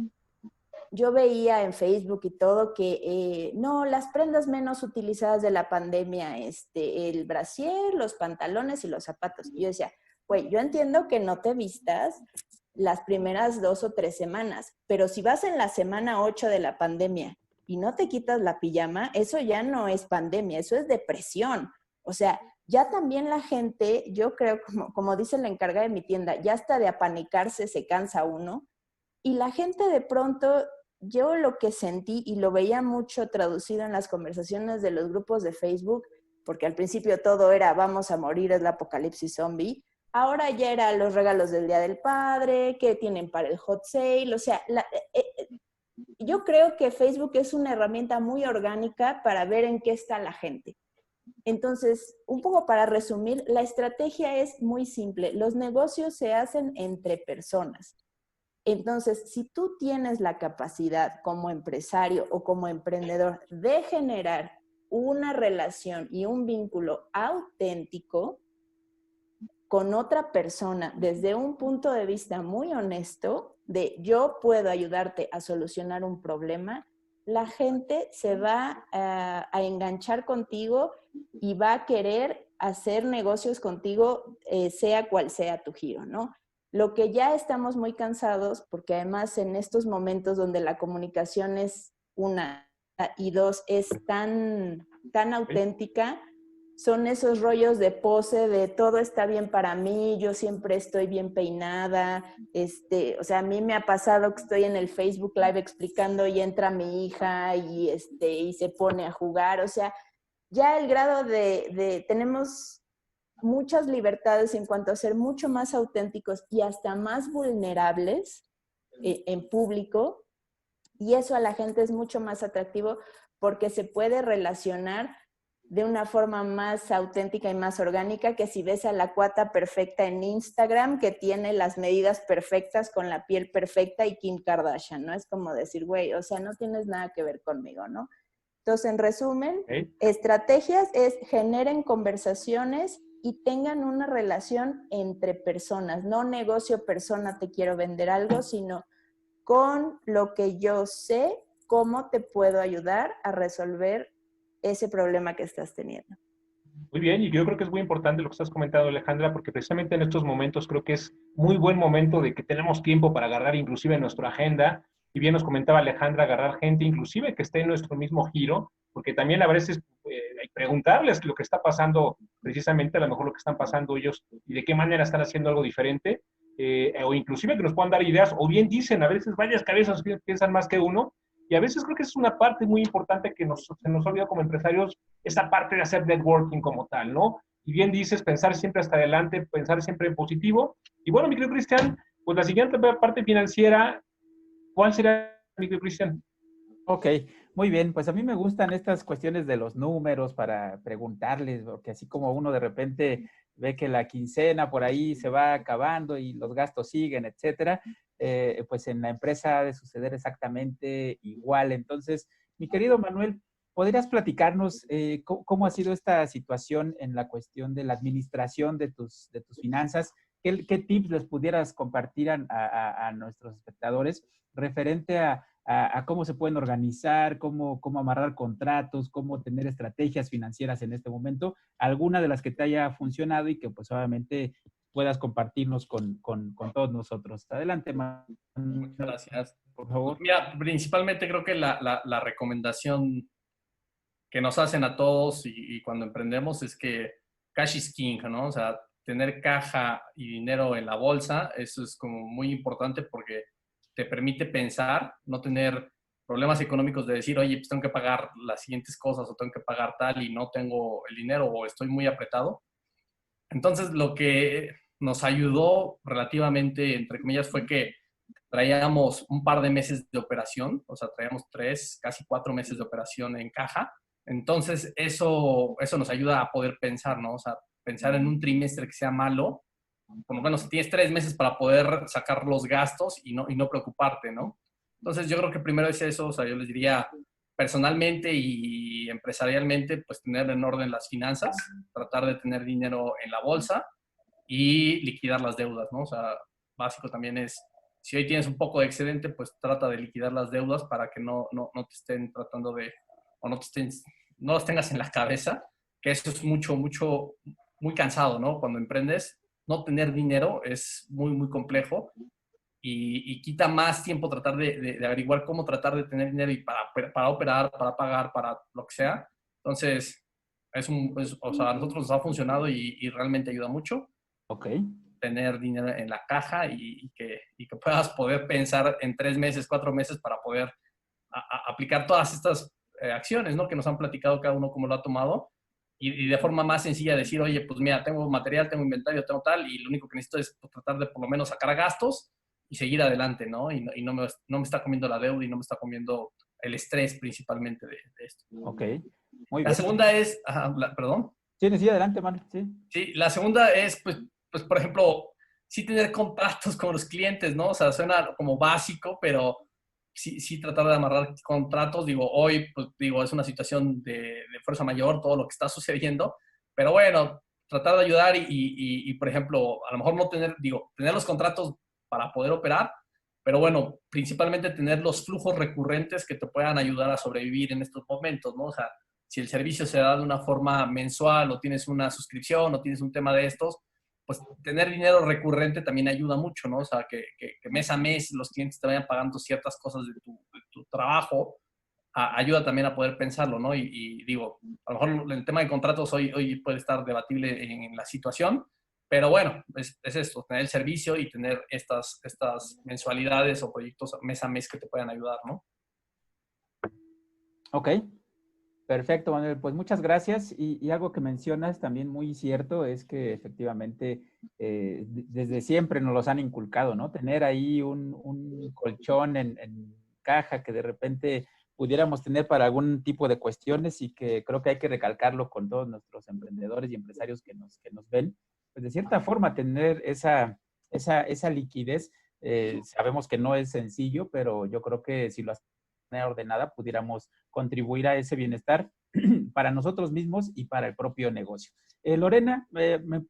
S2: yo veía en Facebook y todo que no, las prendas menos utilizadas de la pandemia, el brasier, los pantalones y los zapatos. Y yo decía, güey, yo entiendo que no te vistas las primeras 2 o 3 semanas, pero si vas en la semana 8 de la pandemia y no te quitas la pijama, eso ya no es pandemia, eso es depresión. O sea, ya también la gente, yo creo, como dice la encargada de mi tienda, ya hasta de apanicarse se cansa uno. Y la gente de pronto, yo lo que sentí y lo veía mucho traducido en las conversaciones de los grupos de Facebook, porque al principio todo era vamos a morir, es la apocalipsis zombie. Ahora ya era los regalos del Día del Padre, qué tienen para el hot sale. O sea, yo creo que Facebook es una herramienta muy orgánica para ver en qué está la gente. Entonces, un poco para resumir, la estrategia es muy simple. Los negocios se hacen entre personas. Entonces, si tú tienes la capacidad como empresario o como emprendedor de generar una relación y un vínculo auténtico con otra persona desde un punto de vista muy honesto de yo puedo ayudarte a solucionar un problema, la gente se va a enganchar contigo y va a querer hacer negocios contigo, sea cual sea tu giro, ¿no? Lo que ya estamos muy cansados, porque además en estos momentos donde la comunicación es una y dos es tan auténtica, son esos rollos de pose, de todo está bien para mí, yo siempre estoy bien peinada, o sea, a mí me ha pasado que estoy en el Facebook Live explicando y entra mi hija y se pone a jugar, o sea, ya el grado tenemos muchas libertades en cuanto a ser mucho más auténticos y hasta más vulnerables en público, y eso a la gente es mucho más atractivo porque se puede relacionar de una forma más auténtica y más orgánica que si ves a la cuata perfecta en Instagram que tiene las medidas perfectas con la piel perfecta y Kim Kardashian, ¿no? Es como decir, güey, o sea, no tienes nada que ver conmigo, ¿no? Entonces, en resumen, estrategias es generen conversaciones y tengan una relación entre personas, no negocio persona, te quiero vender algo, sino con lo que yo sé, cómo te puedo ayudar a resolver ese problema que estás teniendo.
S1: Muy bien, y yo creo que es muy importante lo que estás comentando, Alejandra, porque precisamente en estos momentos creo que es muy buen momento de que tenemos tiempo para agarrar inclusive nuestra agenda, y bien nos comentaba Alejandra, agarrar gente inclusive que esté en nuestro mismo giro, porque también a veces hay que preguntarles lo que está pasando, precisamente a lo mejor lo que están pasando ellos y de qué manera están haciendo algo diferente, o inclusive que nos puedan dar ideas, o bien dicen, a veces varias cabezas piensan más que uno, y a veces creo que es una parte muy importante que se nos olvida como empresarios, esa parte de hacer networking como tal, ¿no? Y bien dices, pensar siempre hasta adelante, pensar siempre en positivo. Y bueno, mi querido Cristian, pues la siguiente parte financiera, ¿cuál será, mi querido Cristian?
S3: Ok, muy bien. Pues a mí me gustan estas cuestiones de los números para preguntarles, porque así como uno de repente ve que la quincena por ahí se va acabando y los gastos siguen, etcétera, pues en la empresa ha de suceder exactamente igual. Entonces, mi querido Manuel, ¿podrías platicarnos cómo ha sido esta situación en la cuestión de la administración de tus finanzas? ¿Qué tips les pudieras compartir a nuestros espectadores referente a cómo se pueden organizar, cómo amarrar contratos, cómo tener estrategias financieras en este momento, alguna de las que te haya funcionado y que pues obviamente puedas compartirnos con todos nosotros. Adelante,
S4: Muchas
S3: Manuel,
S4: gracias.
S3: por
S4: Pues
S3: favor.
S4: mira, principalmente creo que la recomendación que nos hacen a todos y cuando emprendemos es que cash is king, ¿no? O sea, tener caja y dinero en la bolsa, eso es como muy importante porque te permite pensar, no tener problemas económicos de decir, oye, pues tengo que pagar las siguientes cosas o tengo que pagar tal y no tengo el dinero o estoy muy apretado. Entonces, lo que nos ayudó relativamente, entre comillas, fue que traíamos un par de meses de operación, o sea, traíamos 3, casi 4 meses de operación en caja. Entonces, eso nos ayuda a poder pensar, ¿no? O sea, pensar en un trimestre que sea malo, por lo menos tienes 3 meses para poder sacar los gastos y no preocuparte, ¿no? Entonces, yo creo que primero es eso, o sea, yo les diría personalmente y empresarialmente, pues tener en orden las finanzas, tratar de tener dinero en la bolsa y liquidar las deudas, ¿no? O sea, básico también es, si hoy tienes un poco de excedente, pues trata de liquidar las deudas para que no te estén tratando de, o no te estén, no las tengas en la cabeza, que eso es muy cansado, ¿no? Cuando emprendes, no tener dinero es muy complejo y quita más tiempo tratar de averiguar cómo tratar de tener dinero y para operar, para pagar, para lo que sea. Entonces, o sea, a nosotros nos ha funcionado y realmente ayuda mucho
S3: Ok,
S4: tener dinero en la caja y que puedas poder pensar en 3 meses, 4 meses para poder aplicar todas estas acciones, ¿no? Que nos han platicado cada uno cómo lo ha tomado y de forma más sencilla decir, oye, pues mira, tengo material, tengo inventario, tengo tal, y lo único que necesito es pues, tratar de por lo menos sacar gastos y seguir adelante, ¿no? Y no me está comiendo la deuda y no me está comiendo el estrés principalmente de esto.
S3: ok, muy
S4: La
S3: bien.
S4: segunda es, perdón.
S3: Sí, sí, adelante, Manuel, sí.
S4: Sí, la segunda es, pues, por ejemplo, sí tener contratos con los clientes, ¿no? O sea, suena como básico, pero sí tratar de amarrar contratos. Digo, hoy, pues, digo, es una situación de fuerza mayor, todo lo que está sucediendo, pero bueno, tratar de ayudar y, por ejemplo, a lo mejor no tener, digo, tener los contratos para poder operar, pero bueno, principalmente tener los flujos recurrentes que te puedan ayudar a sobrevivir en estos momentos, ¿no? O sea, si el servicio se da de una forma mensual o tienes una suscripción o tienes un tema de estos, pues tener dinero recurrente también ayuda mucho, ¿no? O sea, que mes a mes los clientes te vayan pagando ciertas cosas de tu trabajo, ayuda también a poder pensarlo, ¿no? Y digo, a lo mejor el tema de contratos hoy puede estar debatible en la situación, pero bueno, es esto, tener el servicio y tener estas mensualidades o proyectos mes a mes que te puedan ayudar, ¿no?
S3: Ok, perfecto, Manuel. Pues muchas gracias. Y algo que mencionas también muy cierto es que efectivamente desde siempre nos los han inculcado, ¿no? Tener ahí un colchón en caja que de repente pudiéramos tener para algún tipo de cuestiones y que creo que hay que recalcarlo con todos nuestros emprendedores y empresarios que nos ven. Pues de cierta forma tener esa liquidez, sabemos que no es sencillo, pero yo creo que si lo ordenada, pudiéramos contribuir a ese bienestar para nosotros mismos y para el propio negocio. Lorena,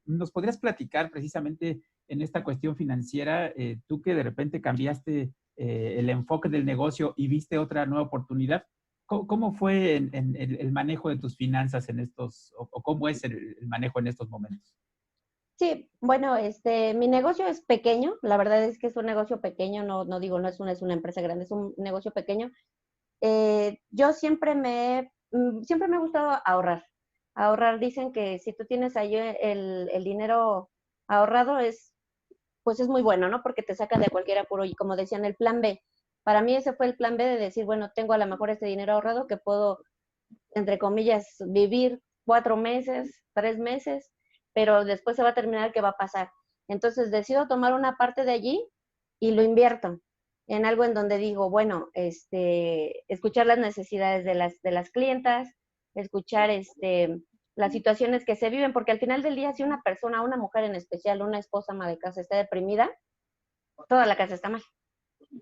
S3: ¿nos podrías platicar precisamente en esta cuestión financiera, tú que de repente cambiaste el enfoque del negocio y viste otra nueva oportunidad? ¿Cómo fue el manejo de tus finanzas en estos, o cómo es el manejo en estos momentos?
S6: Sí, bueno, mi negocio es pequeño, la verdad es que es un negocio pequeño, no digo, no es una empresa grande, es un negocio pequeño. Yo siempre me ha gustado ahorrar. Ahorrar, dicen que si tú tienes ahí el dinero ahorrado pues es muy bueno, ¿no? Porque te saca de cualquier apuro y como decían, el plan B. Para mí ese fue el plan B de decir, bueno, tengo a lo mejor este dinero ahorrado que puedo, entre comillas, vivir 4 meses, 3 meses, pero después se va a terminar, ¿qué va a pasar? Entonces decido tomar una parte de allí y lo invierto. en algo en donde digo, bueno, escuchar las necesidades de las clientas, escuchar las situaciones que se viven, porque al final del día, si una persona, una mujer en especial, una esposa ama de casa está deprimida, toda la casa está mal.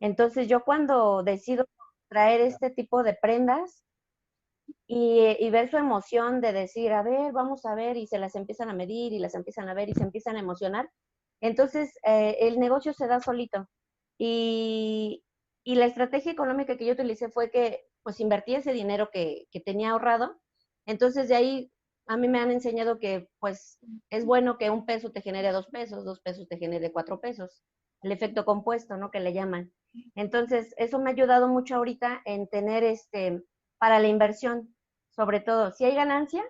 S6: Entonces yo cuando decido traer este tipo de prendas y ver su emoción de decir, a ver, vamos a ver, y se las empiezan a medir y las empiezan a ver y se empiezan a emocionar, entonces el negocio se da solito. Y la estrategia económica que yo utilicé fue que pues invertí ese dinero que tenía ahorrado. Entonces de ahí a mí me han enseñado que pues es bueno que 1 peso te genere 2 pesos, 2 pesos te genere 4 pesos. El efecto compuesto, ¿no? Que le llaman. Entonces eso me ha ayudado mucho ahorita en tener para la inversión, sobre todo. Si hay ganancia,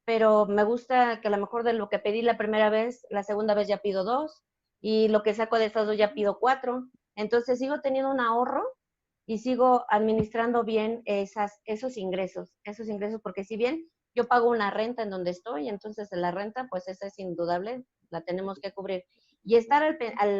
S6: pero me gusta que a lo mejor de lo que pedí la primera vez, la segunda vez ya pido 2 y lo que saco de esas 2 ya pido 4. Entonces sigo teniendo un ahorro y sigo administrando bien esos ingresos, porque si bien yo pago una renta en donde estoy, entonces la renta, pues esa es indudable, la tenemos que cubrir. Y estar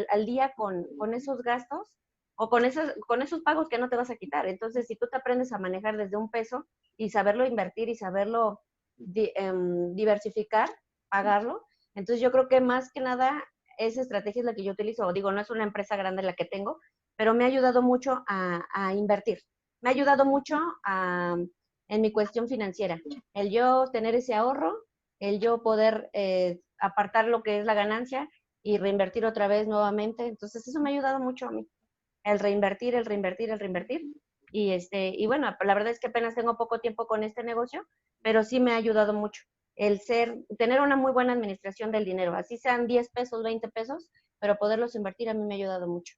S6: al día con esos gastos o con esos pagos que no te vas a quitar. Entonces, si tú te aprendes a manejar desde 1 peso y saberlo invertir y saberlo diversificar, pagarlo, entonces yo creo que más que nada esa estrategia es la que yo utilizo. Digo, no es una empresa grande la que tengo, pero me ha ayudado mucho a invertir. Me ha ayudado mucho en mi cuestión financiera. El yo tener ese ahorro, el yo poder apartar lo que es la ganancia y reinvertir otra vez nuevamente. Entonces, eso me ha ayudado mucho a mí. El reinvertir. Y bueno, la verdad es que apenas tengo poco tiempo con este negocio, pero sí me ha ayudado mucho. Tener una muy buena administración del dinero, así sean 10 pesos, 20 pesos, pero poderlos invertir a mí me ha ayudado mucho.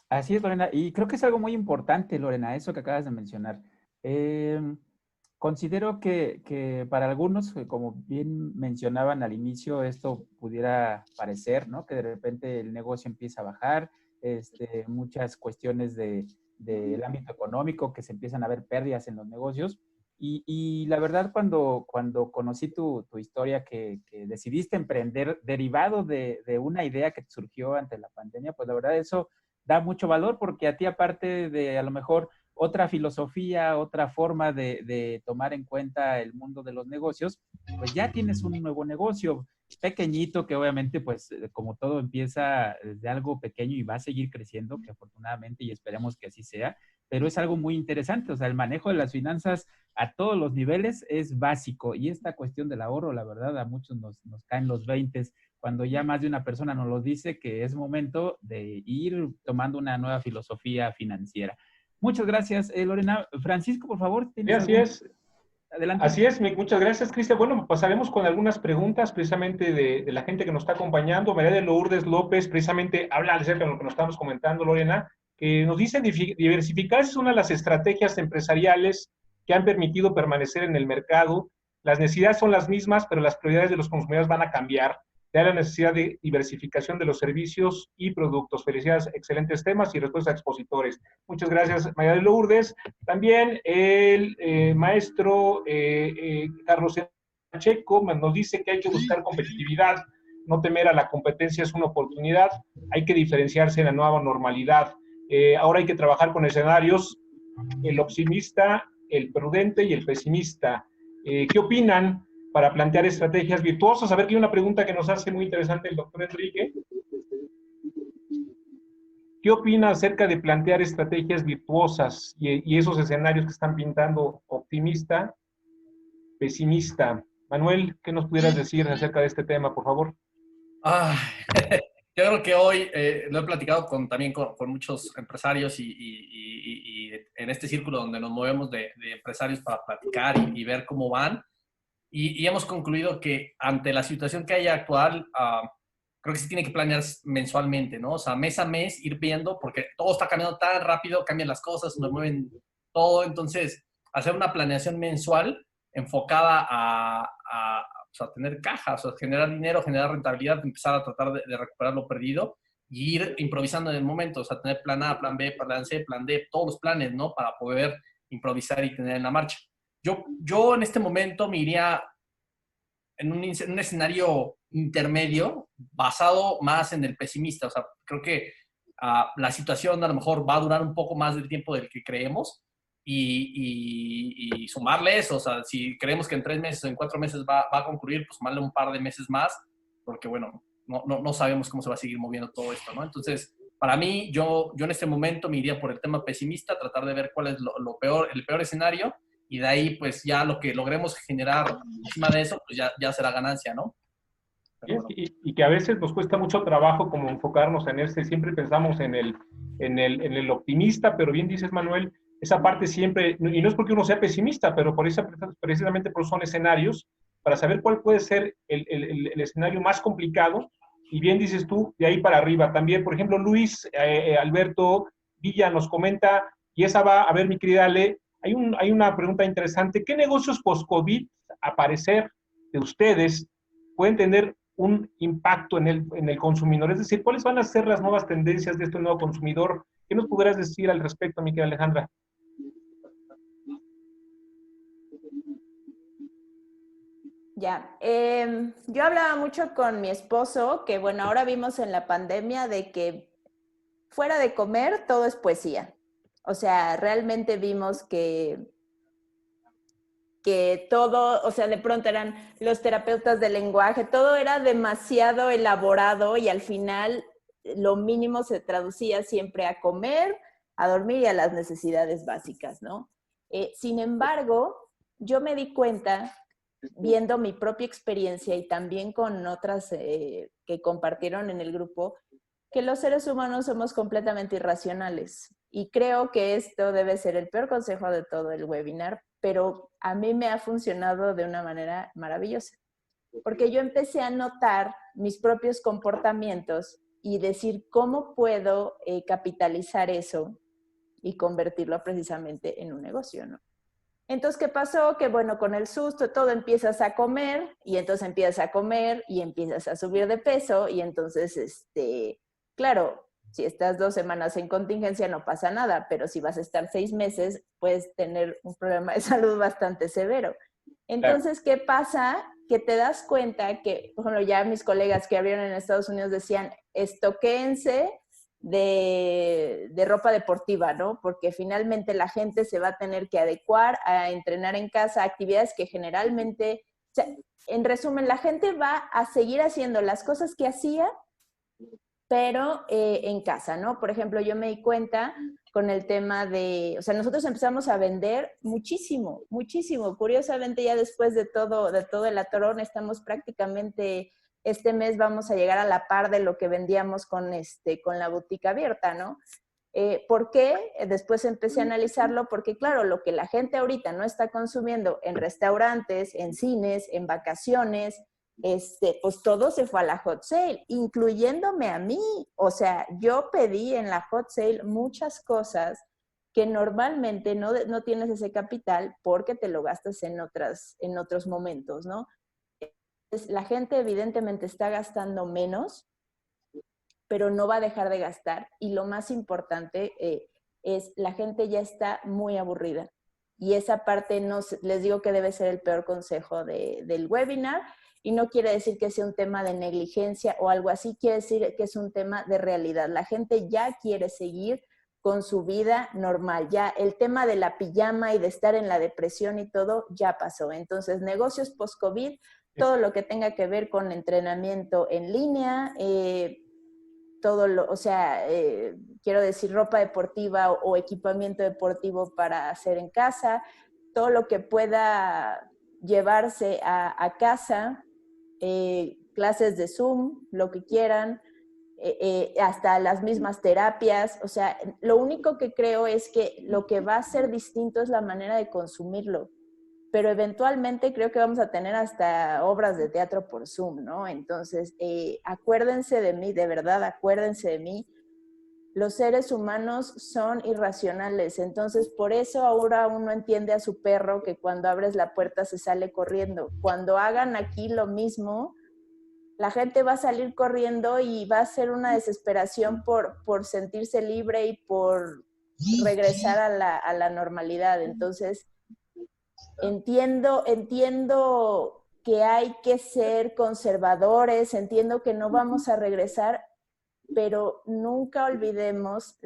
S3: Así es, Lorena. Y creo que es algo muy importante, Lorena, eso que acabas de mencionar. Considero que para algunos, como bien mencionaban al inicio, esto pudiera parecer, ¿no? Que de repente el negocio empieza a bajar, muchas cuestiones del ámbito económico, que se empiezan a ver pérdidas en los negocios. Y la verdad, cuando conocí tu historia, que decidiste emprender derivado de una idea que te surgió ante la pandemia, pues la verdad eso da mucho valor, porque a ti, aparte de a lo mejor otra filosofía, otra forma de tomar en cuenta el mundo de los negocios, pues ya tienes un nuevo negocio pequeñito, que obviamente pues como todo empieza de algo pequeño y va a seguir creciendo, que afortunadamente y esperemos que así sea, pero es algo muy interesante. O sea, el manejo de las finanzas a todos los niveles es básico, y esta cuestión del ahorro, la verdad, a muchos nos caen los 20 cuando ya más de una persona nos lo dice, que es momento de ir tomando una nueva filosofía financiera. Muchas gracias, Lorena. Francisco, por favor, ¿tienes
S1: así es.
S3: Adelante.
S1: Así es, muchas gracias, Cristian. Bueno, pasaremos con algunas preguntas precisamente de la gente que nos está acompañando. María de Lourdes López precisamente habla acerca de lo que nos estamos comentando, Lorena, que nos dice diversificar es una de las estrategias empresariales que han permitido permanecer en el mercado. Las necesidades son las mismas, pero las prioridades de los consumidores van a cambiar. De la necesidad de diversificación de los servicios y productos. Felicidades, excelentes temas y respuestas a expositores. Muchas gracias, María de Lourdes. También el maestro Carlos Pacheco nos dice que hay que buscar competitividad, no temer a la competencia es una oportunidad, hay que diferenciarse en la nueva normalidad. Ahora hay que trabajar con escenarios, el optimista, el prudente y el pesimista. ¿Qué opinan para plantear estrategias virtuosas? A ver, que hay una pregunta que nos hace muy interesante el doctor Enrique. ¿Qué opina acerca de plantear estrategias virtuosas y esos escenarios que están pintando optimista, pesimista? Manuel, ¿qué nos pudieras decir acerca de este tema, por favor?
S4: Yo creo que hoy lo he platicado también con muchos empresarios y en este círculo donde nos movemos de empresarios para platicar y ver cómo van. Y hemos concluido que ante la situación que hay actual, creo que se tiene que planear mensualmente, ¿no? O sea, mes a mes ir viendo, porque todo está cambiando tan rápido, cambian las cosas, nos mueven todo. Entonces, hacer una planeación mensual enfocada a tener cajas, o sea, generar dinero, generar rentabilidad, empezar a tratar de recuperar lo perdido y ir improvisando en el momento. O sea, tener plan A, plan B, plan C, plan D, todos los planes, ¿no? Para poder improvisar y tener en la marcha. Yo en este momento me iría en un escenario intermedio basado más en el pesimista. O sea, creo que la situación a lo mejor va a durar un poco más del tiempo del que creemos y sumarle eso. O sea, si creemos que en 3 meses o en 4 meses va a concluir, pues sumarle un par de meses más, porque bueno, no sabemos cómo se va a seguir moviendo todo esto, ¿no? Entonces, para mí, yo en este momento me iría por el tema pesimista, tratar de ver cuál es lo peor, el peor escenario, y de ahí, pues ya lo que logremos generar encima de eso, pues ya será ganancia, ¿no?
S1: Y que a veces nos cuesta mucho trabajo como enfocarnos en siempre pensamos en el optimista, pero bien dices, Manuel, esa parte siempre, y no es porque uno sea pesimista, pero precisamente por son escenarios, para saber cuál puede ser el escenario más complicado, y bien dices tú, de ahí para arriba. También, por ejemplo, Luis Alberto Villa nos comenta, y esa va, a ver, mi querida Ale, hay una pregunta interesante, ¿qué negocios post-COVID, a parecer de ustedes, pueden tener un impacto en el consumidor? Es decir, ¿cuáles van a ser las nuevas tendencias de este nuevo consumidor? ¿Qué nos podrás decir al respecto, mi querida Alejandra?
S2: Ya, yo hablaba mucho con mi esposo, que bueno, ahora vimos en la pandemia de que fuera de comer todo es poesía. O sea, realmente vimos que todo, o sea, de pronto eran los terapeutas del lenguaje, todo era demasiado elaborado y al final lo mínimo se traducía siempre a comer, a dormir y a las necesidades básicas, ¿no? Sin embargo, yo me di cuenta, viendo mi propia experiencia y también con otras que compartieron en el grupo, que los seres humanos somos completamente irracionales. Y creo que esto debe ser el peor consejo de todo el webinar, pero a mí me ha funcionado de una manera maravillosa. Porque yo empecé a notar mis propios comportamientos y decir cómo puedo capitalizar eso y convertirlo precisamente en un negocio, ¿no? Entonces, ¿qué pasó? Que bueno, con el susto todo empiezas a comer y entonces empiezas a comer y empiezas a subir de peso y entonces, claro, si estás 2 semanas en contingencia no pasa nada, pero si vas a estar 6 meses, puedes tener un problema de salud bastante severo. Entonces, ¿qué pasa? Que te das cuenta que, por ejemplo, ya mis colegas que abrieron en Estados Unidos decían, estoquéense de ropa deportiva, ¿no? Porque finalmente la gente se va a tener que adecuar a entrenar en casa, actividades que generalmente, o sea, en resumen, la gente va a seguir haciendo las cosas que hacía, pero en casa, ¿no? Por ejemplo, yo me di cuenta con el tema de, o sea, nosotros empezamos a vender muchísimo, muchísimo. Curiosamente, ya después de todo el atorón, estamos prácticamente, este mes vamos a llegar a la par de lo que vendíamos con la boutique abierta, ¿no? ¿Por qué? Después empecé a analizarlo porque, claro, lo que la gente ahorita no está consumiendo en restaurantes, en cines, en vacaciones, pues todo se fue a la hot sale, incluyéndome a mí. O sea, yo pedí en la hot sale muchas cosas que normalmente no tienes ese capital porque te lo gastas en otros momentos, ¿no? Entonces, la gente evidentemente está gastando menos, pero no va a dejar de gastar. Y lo más importante es la gente ya está muy aburrida. Y esa parte les digo que debe ser el peor consejo del webinar. Y no quiere decir que sea un tema de negligencia o algo así, quiere decir que es un tema de realidad. La gente ya quiere seguir con su vida normal. Ya el tema de la pijama y de estar en la depresión y todo ya pasó. Entonces, negocios post-COVID, todo lo que tenga que ver con entrenamiento en línea, quiero decir, ropa deportiva o equipamiento deportivo para hacer en casa, todo lo que pueda llevarse a casa, clases de Zoom, lo que quieran, hasta las mismas terapias. O sea, lo único que creo es que lo que va a ser distinto es la manera de consumirlo, pero eventualmente creo que vamos a tener hasta obras de teatro por Zoom, ¿no? Entonces, acuérdense de mí, de verdad, acuérdense de mí. Los seres humanos son irracionales, entonces por eso ahora uno entiende a su perro que cuando abres la puerta se sale corriendo. Cuando hagan aquí lo mismo, la gente va a salir corriendo y va a ser una desesperación por sentirse libre y por regresar a la normalidad. Entonces, entiendo que hay que ser conservadores, entiendo que no vamos a regresar, pero nunca olvidemos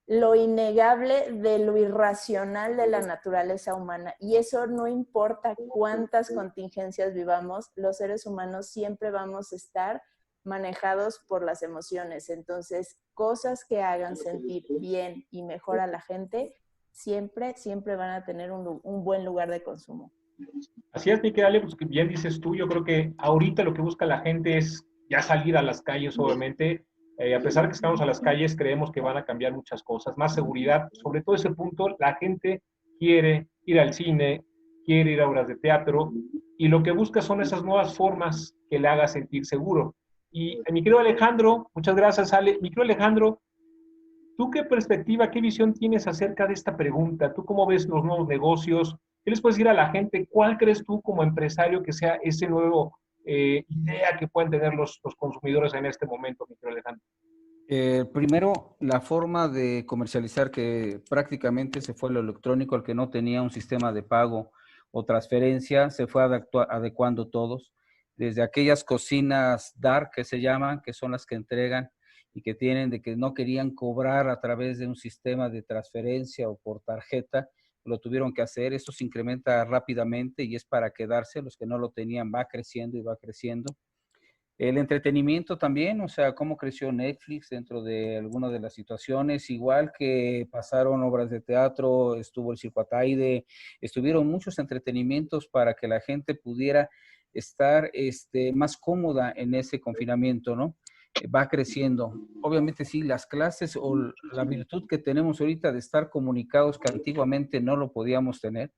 S2: lo innegable de lo irracional de la naturaleza humana. Y eso no importa cuántas contingencias vivamos, los seres humanos siempre vamos a estar manejados por las emociones. Entonces, cosas que hagan sentir bien y mejor a la gente, siempre van a tener un buen lugar de consumo.
S1: Así es, mi querida Ale, pues que bien dices tú, yo creo que ahorita lo que busca la gente es ya salir a las calles, obviamente. A pesar de que estamos a las calles, creemos que van a cambiar muchas cosas, más seguridad, sobre todo ese punto, la gente quiere ir al cine, quiere ir a obras de teatro, y lo que busca son esas nuevas formas que le haga sentir seguro. Y mi querido Alejandro, muchas gracias, Ale. Mi querido Alejandro, ¿tú qué perspectiva, qué visión tienes acerca de esta pregunta? ¿Tú cómo ves los nuevos negocios? ¿Qué les puedes decir a la gente? ¿Cuál crees tú como empresario que sea ese nuevo idea que pueden tener los consumidores en este momento, mi querido Alejandro?
S5: Primero, la forma de comercializar que prácticamente se fue lo electrónico, el que no tenía un sistema de pago o transferencia, se fue adecuando todos. Desde aquellas cocinas dark que se llaman, que son las que entregan y que tienen de que no querían cobrar a través de un sistema de transferencia o por tarjeta, lo tuvieron que hacer. Esto se incrementa rápidamente y es para quedarse. Los que no lo tenían va creciendo y va creciendo. El entretenimiento también, o sea, cómo creció Netflix dentro de algunas de las situaciones, igual que pasaron obras de teatro, estuvo el Circo Ataide, estuvieron muchos entretenimientos para que la gente pudiera estar más cómoda en ese confinamiento, ¿no? Va creciendo. Obviamente sí, las clases o la virtud que tenemos ahorita de estar comunicados que antiguamente no lo podíamos tener,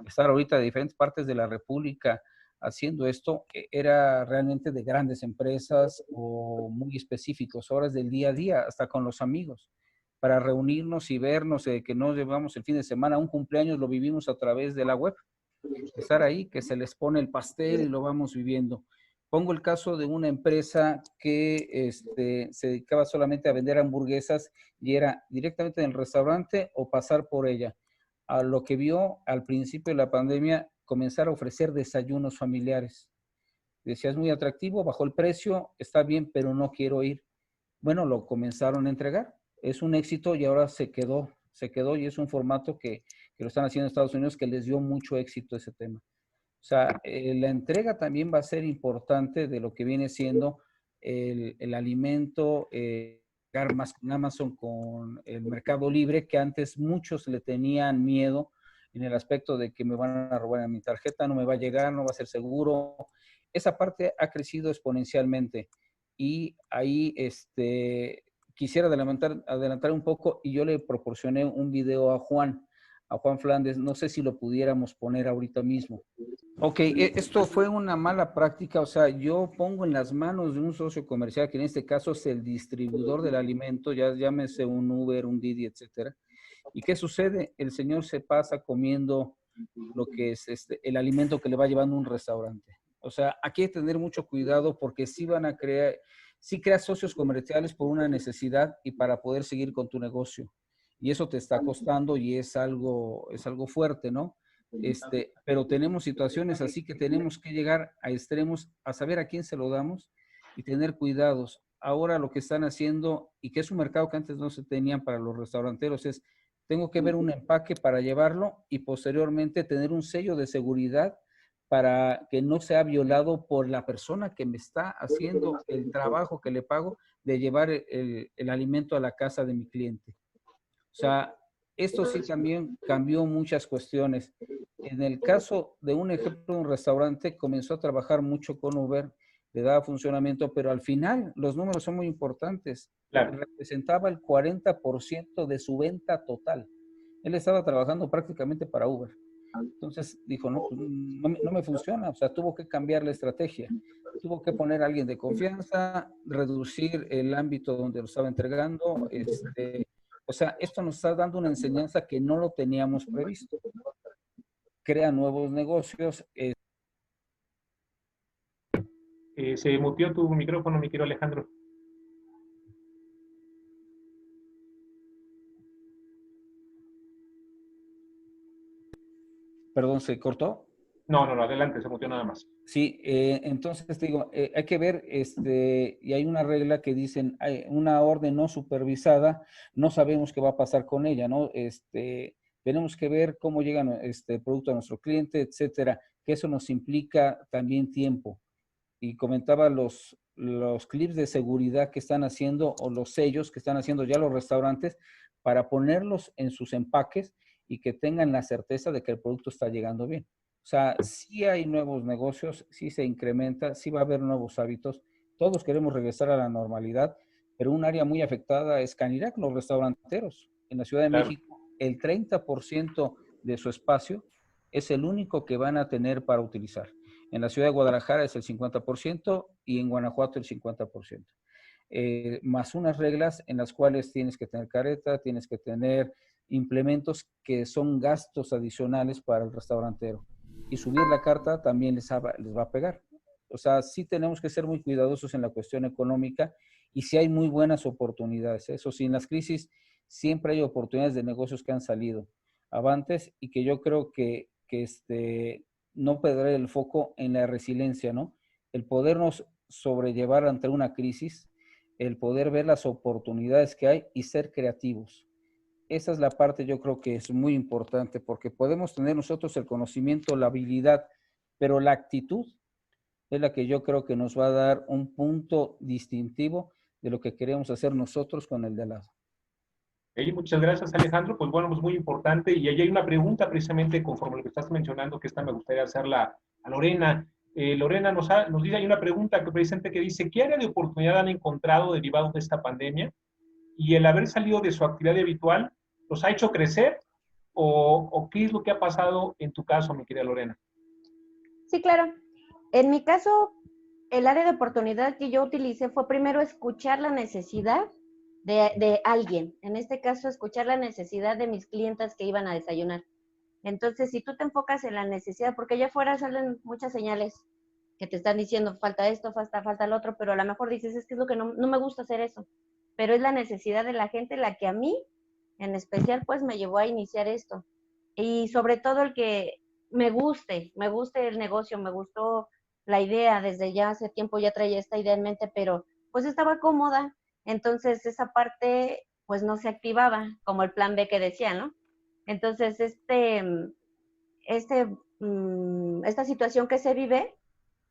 S5: estar ahorita de diferentes partes de la República, haciendo esto era realmente de grandes empresas o muy específicos, horas del día a día, hasta con los amigos, para reunirnos y vernos, que no llevamos el fin de semana, un cumpleaños lo vivimos a través de la web, estar ahí, que se les pone el pastel y lo vamos viviendo. Pongo el caso de una empresa que se dedicaba solamente a vender hamburguesas y era directamente en el restaurante o pasar por ella. A lo que vio al principio de la pandemia, comenzar a ofrecer desayunos familiares. Decía, es muy atractivo, bajó el precio, está bien, pero no quiero ir. Bueno, lo comenzaron a entregar. Es un éxito y ahora se quedó y es un formato que lo están haciendo en Estados Unidos que les dio mucho éxito ese tema. O sea, la entrega también va a ser importante de lo que viene siendo el alimento, más con Amazon, con el Mercado Libre, que antes muchos le tenían miedo en el aspecto de que me van a robar mi tarjeta, no me va a llegar, no va a ser seguro. Esa parte ha crecido exponencialmente y ahí quisiera adelantar un poco y yo le proporcioné un video a Juan Flandes, no sé si lo pudiéramos poner ahorita mismo. Ok, esto fue una mala práctica, o sea, yo pongo en las manos de un socio comercial, que en este caso es el distribuidor del alimento, ya llámese un Uber, un Didi, etcétera. ¿Y qué sucede? El señor se pasa comiendo lo que es el alimento que le va llevando un restaurante. O sea, aquí hay que tener mucho cuidado porque sí van a crear, sí creas socios comerciales por una necesidad y para poder seguir con tu negocio. Y eso te está costando y es algo fuerte, ¿no? Pero tenemos situaciones así que tenemos que llegar a extremos, a saber a quién se lo damos y tener cuidados. Ahora lo que están haciendo, y que es un mercado que antes no se tenían para los restauranteros, es tengo que ver un empaque para llevarlo y posteriormente tener un sello de seguridad para que no sea violado por la persona que me está haciendo el trabajo que le pago de llevar el alimento a la casa de mi cliente. O sea, esto sí también cambió muchas cuestiones. En el caso de un ejemplo, un restaurante comenzó a trabajar mucho con Uber, le daba funcionamiento, pero al final los números son muy importantes.
S1: Claro.
S5: Representaba el 40% de su venta total. Él estaba trabajando prácticamente para Uber. Entonces dijo, no, pues, no me funciona, o sea, tuvo que cambiar la estrategia. Tuvo que poner a alguien de confianza, reducir el ámbito donde lo estaba entregando. O sea, esto nos está dando una enseñanza que no lo teníamos previsto. Crea nuevos negocios.
S1: Se muteó tu micrófono, mi querido Alejandro.
S5: Perdón, ¿se cortó?
S1: No, adelante, se mutió nada más.
S5: Sí, entonces te digo, hay que ver, y hay una regla que dicen, hay una orden no supervisada, no sabemos qué va a pasar con ella, ¿no? Tenemos que ver cómo llega este producto a nuestro cliente, etcétera, que eso nos implica también tiempo. Y comentaba los clips de seguridad que están haciendo o los sellos que están haciendo ya los restaurantes para ponerlos en sus empaques y que tengan la certeza de que el producto está llegando bien. O sea, sí hay nuevos negocios, sí se incrementa, sí va a haber nuevos hábitos. Todos queremos regresar a la normalidad, pero un área muy afectada es Canirac, los restauranteros. En la Ciudad de
S1: Claro.
S5: México, el 30% de su espacio es el único que van a tener para utilizar. En la ciudad de Guadalajara es el 50% y en Guanajuato el 50%. Más unas reglas en las cuales tienes que tener careta, tienes que tener implementos que son gastos adicionales para el restaurantero. Y subir la carta también les va a pegar. O sea, sí tenemos que ser muy cuidadosos en la cuestión económica y sí hay muy buenas oportunidades. Eso sí, en las crisis siempre hay oportunidades de negocios que han salido avantes y que yo creo que no perder el foco en la resiliencia, ¿no? El podernos sobrellevar ante una crisis, el poder ver las oportunidades que hay y ser creativos. Esa es la parte yo creo que es muy importante porque podemos tener nosotros el conocimiento, la habilidad, pero la actitud es la que yo creo que nos va a dar un punto distintivo de lo que queremos hacer nosotros con el de al lado.
S1: Muchas gracias, Alejandro. Pues bueno, pues muy importante. Y ahí hay una pregunta precisamente conforme lo que estás mencionando, que esta me gustaría hacerla a Lorena. Lorena nos dice, hay una pregunta que precisamente que dice, ¿qué área de oportunidad han encontrado derivado de esta pandemia? Y el haber salido de su actividad habitual, ¿los ha hecho crecer? ¿O qué es lo que ha pasado en tu caso, mi querida Lorena?
S6: Sí, claro. En mi caso, el área de oportunidad que yo utilicé fue primero escuchar la necesidad de alguien. En este caso, escuchar la necesidad de mis clientas que iban a desayunar. Entonces, si tú te enfocas en la necesidad, porque allá afuera salen muchas señales que te están diciendo, falta esto, falta lo otro, pero a lo mejor dices, es que es lo que no me gusta hacer eso. Pero es la necesidad de la gente la que a mí, en especial, pues me llevó a iniciar esto. Y sobre todo el que me guste el negocio, me gustó la idea, desde ya hace tiempo ya traía esta idea en mente, pero pues estaba cómoda, entonces esa parte pues no se activaba, como el plan B que decía, ¿no? Entonces esta situación que se vive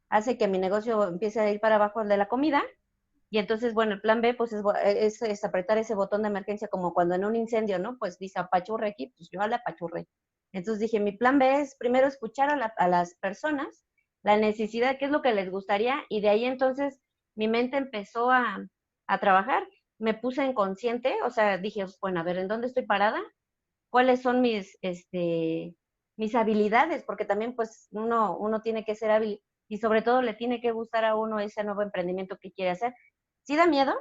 S6: hace que mi negocio empiece a ir para abajo de la comida, y entonces, bueno, el plan B pues es apretar ese botón de emergencia como cuando en un incendio, ¿no? Pues dice apachurre aquí, pues yo la apachurré. Entonces dije, mi plan B es primero escuchar a las personas, la necesidad, qué es lo que les gustaría, y de ahí entonces mi mente empezó a trabajar. Me puse en consciente, o sea, dije, bueno, a ver, ¿en dónde estoy parada? ¿Cuáles son mis habilidades? Porque también pues uno tiene que ser hábil y sobre todo le tiene que gustar a uno ese nuevo emprendimiento que quiere hacer. Sí da miedo,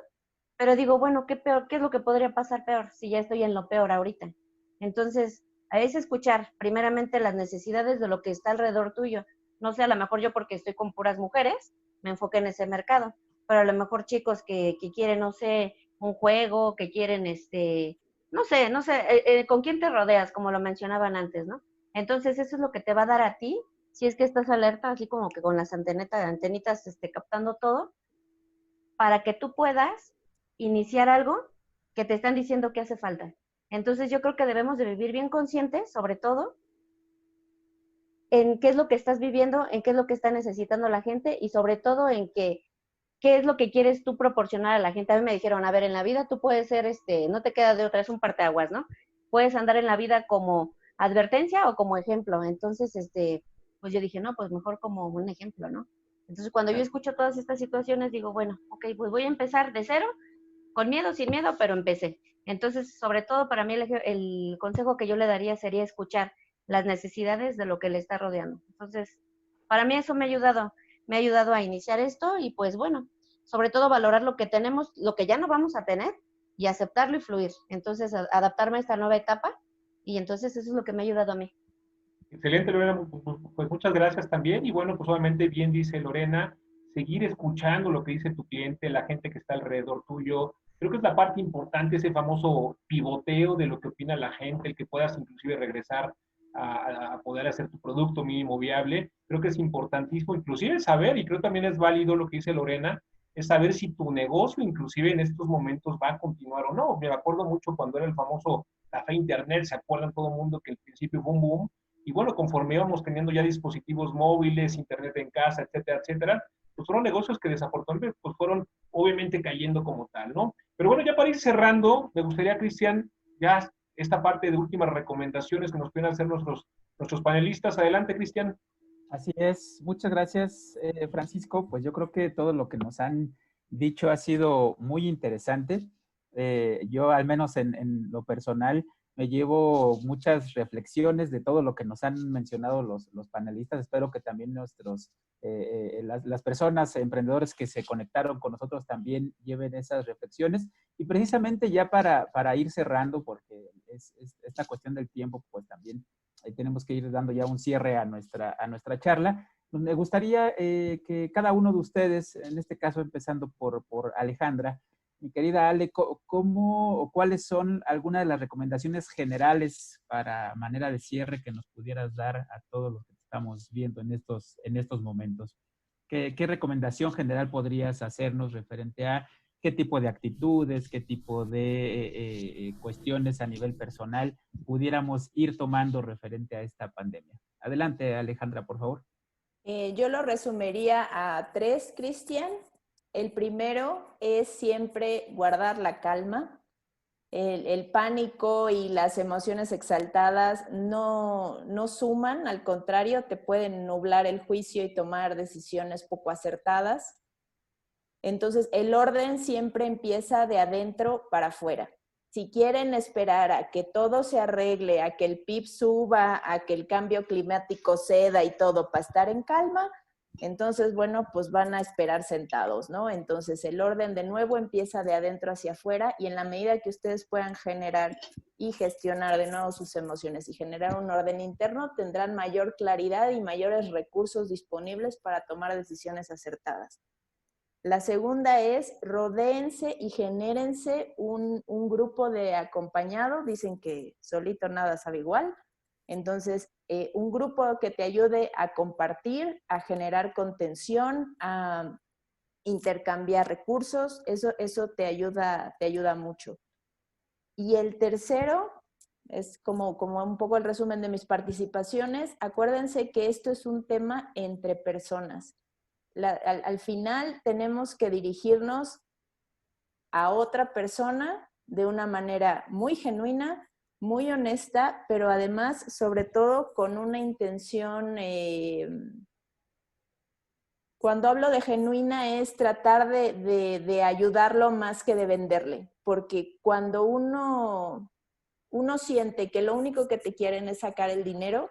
S6: pero digo, bueno, ¿qué peor? ¿Qué es lo que podría pasar peor si ya estoy en lo peor ahorita? Entonces, a veces escuchar primeramente las necesidades de lo que está alrededor tuyo. No sé, a lo mejor yo porque estoy con puras mujeres, me enfoqué en ese mercado, pero a lo mejor chicos que quieren, no sé, un juego, que quieren, no sé, ¿con quién te rodeas? Como lo mencionaban antes, ¿no? Entonces, eso es lo que te va a dar a ti, si es que estás alerta, así como que con las antenitas captando todo, para que tú puedas iniciar algo que te están diciendo que hace falta. Entonces yo creo que debemos de vivir bien conscientes, sobre todo, en qué es lo que estás viviendo, en qué es lo que está necesitando la gente y sobre todo en qué es lo que quieres tú proporcionar a la gente. A mí me dijeron, a ver, en la vida tú puedes ser, no te queda de otra, es un parteaguas, ¿no? Puedes andar en la vida como advertencia o como ejemplo. Entonces, pues yo dije, no, pues mejor como un ejemplo, ¿no? Entonces, cuando yo escucho todas estas situaciones, digo, bueno, ok, pues voy a empezar de cero, con miedo, sin miedo, pero empecé. Entonces, sobre todo para mí el consejo que yo le daría sería escuchar las necesidades de lo que le está rodeando. Entonces, para mí eso me ha ayudado a iniciar esto y pues bueno, sobre todo valorar lo que tenemos, lo que ya no vamos a tener y aceptarlo y fluir. Entonces, adaptarme a esta nueva etapa y entonces eso es lo que me ha ayudado a mí.
S1: Excelente, Lorena. Pues muchas gracias también. Y bueno, pues obviamente bien dice Lorena, seguir escuchando lo que dice tu cliente, la gente que está alrededor tuyo. Creo que es la parte importante, ese famoso pivoteo de lo que opina la gente, el que puedas inclusive regresar a poder hacer tu producto mínimo viable. Creo que es importantísimo, inclusive saber, y creo también es válido lo que dice Lorena, es saber si tu negocio inclusive en estos momentos va a continuar o no. Me acuerdo mucho cuando era el famoso café internet, ¿se acuerdan todo el mundo que al principio fue un boom? Y bueno, conforme íbamos teniendo ya dispositivos móviles, internet en casa, etcétera, etcétera, pues fueron negocios que desafortunadamente pues fueron obviamente cayendo como tal, ¿no? Pero bueno, ya para ir cerrando, me gustaría, Cristian, ya esta parte de últimas recomendaciones que nos pueden hacer nuestros panelistas. Adelante, Cristian.
S3: Así es, muchas gracias, Francisco. Pues yo creo que todo lo que nos han dicho ha sido muy interesante. Yo, al menos en lo personal, me llevo muchas reflexiones de todo lo que nos han mencionado los panelistas. Espero que también las personas, emprendedores que se conectaron con nosotros también lleven esas reflexiones. Y precisamente ya para ir cerrando, porque esta cuestión del tiempo, pues también tenemos que ir dando ya un cierre a nuestra charla. Me gustaría que cada uno de ustedes, en este caso empezando por Alejandra, mi querida Ale, ¿cómo o cuáles son algunas de las recomendaciones generales para manera de cierre que nos pudieras dar a todos los que estamos viendo en estos momentos? ¿Qué recomendación general podrías hacernos referente a qué tipo de actitudes, qué tipo de cuestiones a nivel personal pudiéramos ir tomando referente a esta pandemia? Adelante, Alejandra, por favor.
S2: Yo lo resumiría a 3, Cristian. El primero es siempre guardar la calma. El pánico y las emociones exaltadas no suman, al contrario, te pueden nublar el juicio y tomar decisiones poco acertadas. Entonces, el orden siempre empieza de adentro para afuera. Si quieren esperar a que todo se arregle, a que el PIB suba, a que el cambio climático ceda y todo para estar en calma, entonces, bueno, pues van a esperar sentados, ¿no? Entonces, el orden de nuevo empieza de adentro hacia afuera y en la medida que ustedes puedan generar y gestionar de nuevo sus emociones y generar un orden interno, tendrán mayor claridad y mayores recursos disponibles para tomar decisiones acertadas. La segunda es rodéense y genérense un grupo de acompañado. Dicen que solito nada sabe igual. Entonces, un grupo que te ayude a compartir, a generar contención, a intercambiar recursos, eso te ayuda mucho. Y el tercero, es como un poco el resumen de mis participaciones, acuérdense que esto es un tema entre personas. Al final tenemos que dirigirnos a otra persona de una manera muy genuina, muy honesta, pero además, sobre todo, con una intención, cuando hablo de genuina es tratar de ayudarlo más que de venderle, porque cuando uno siente que lo único que te quieren es sacar el dinero,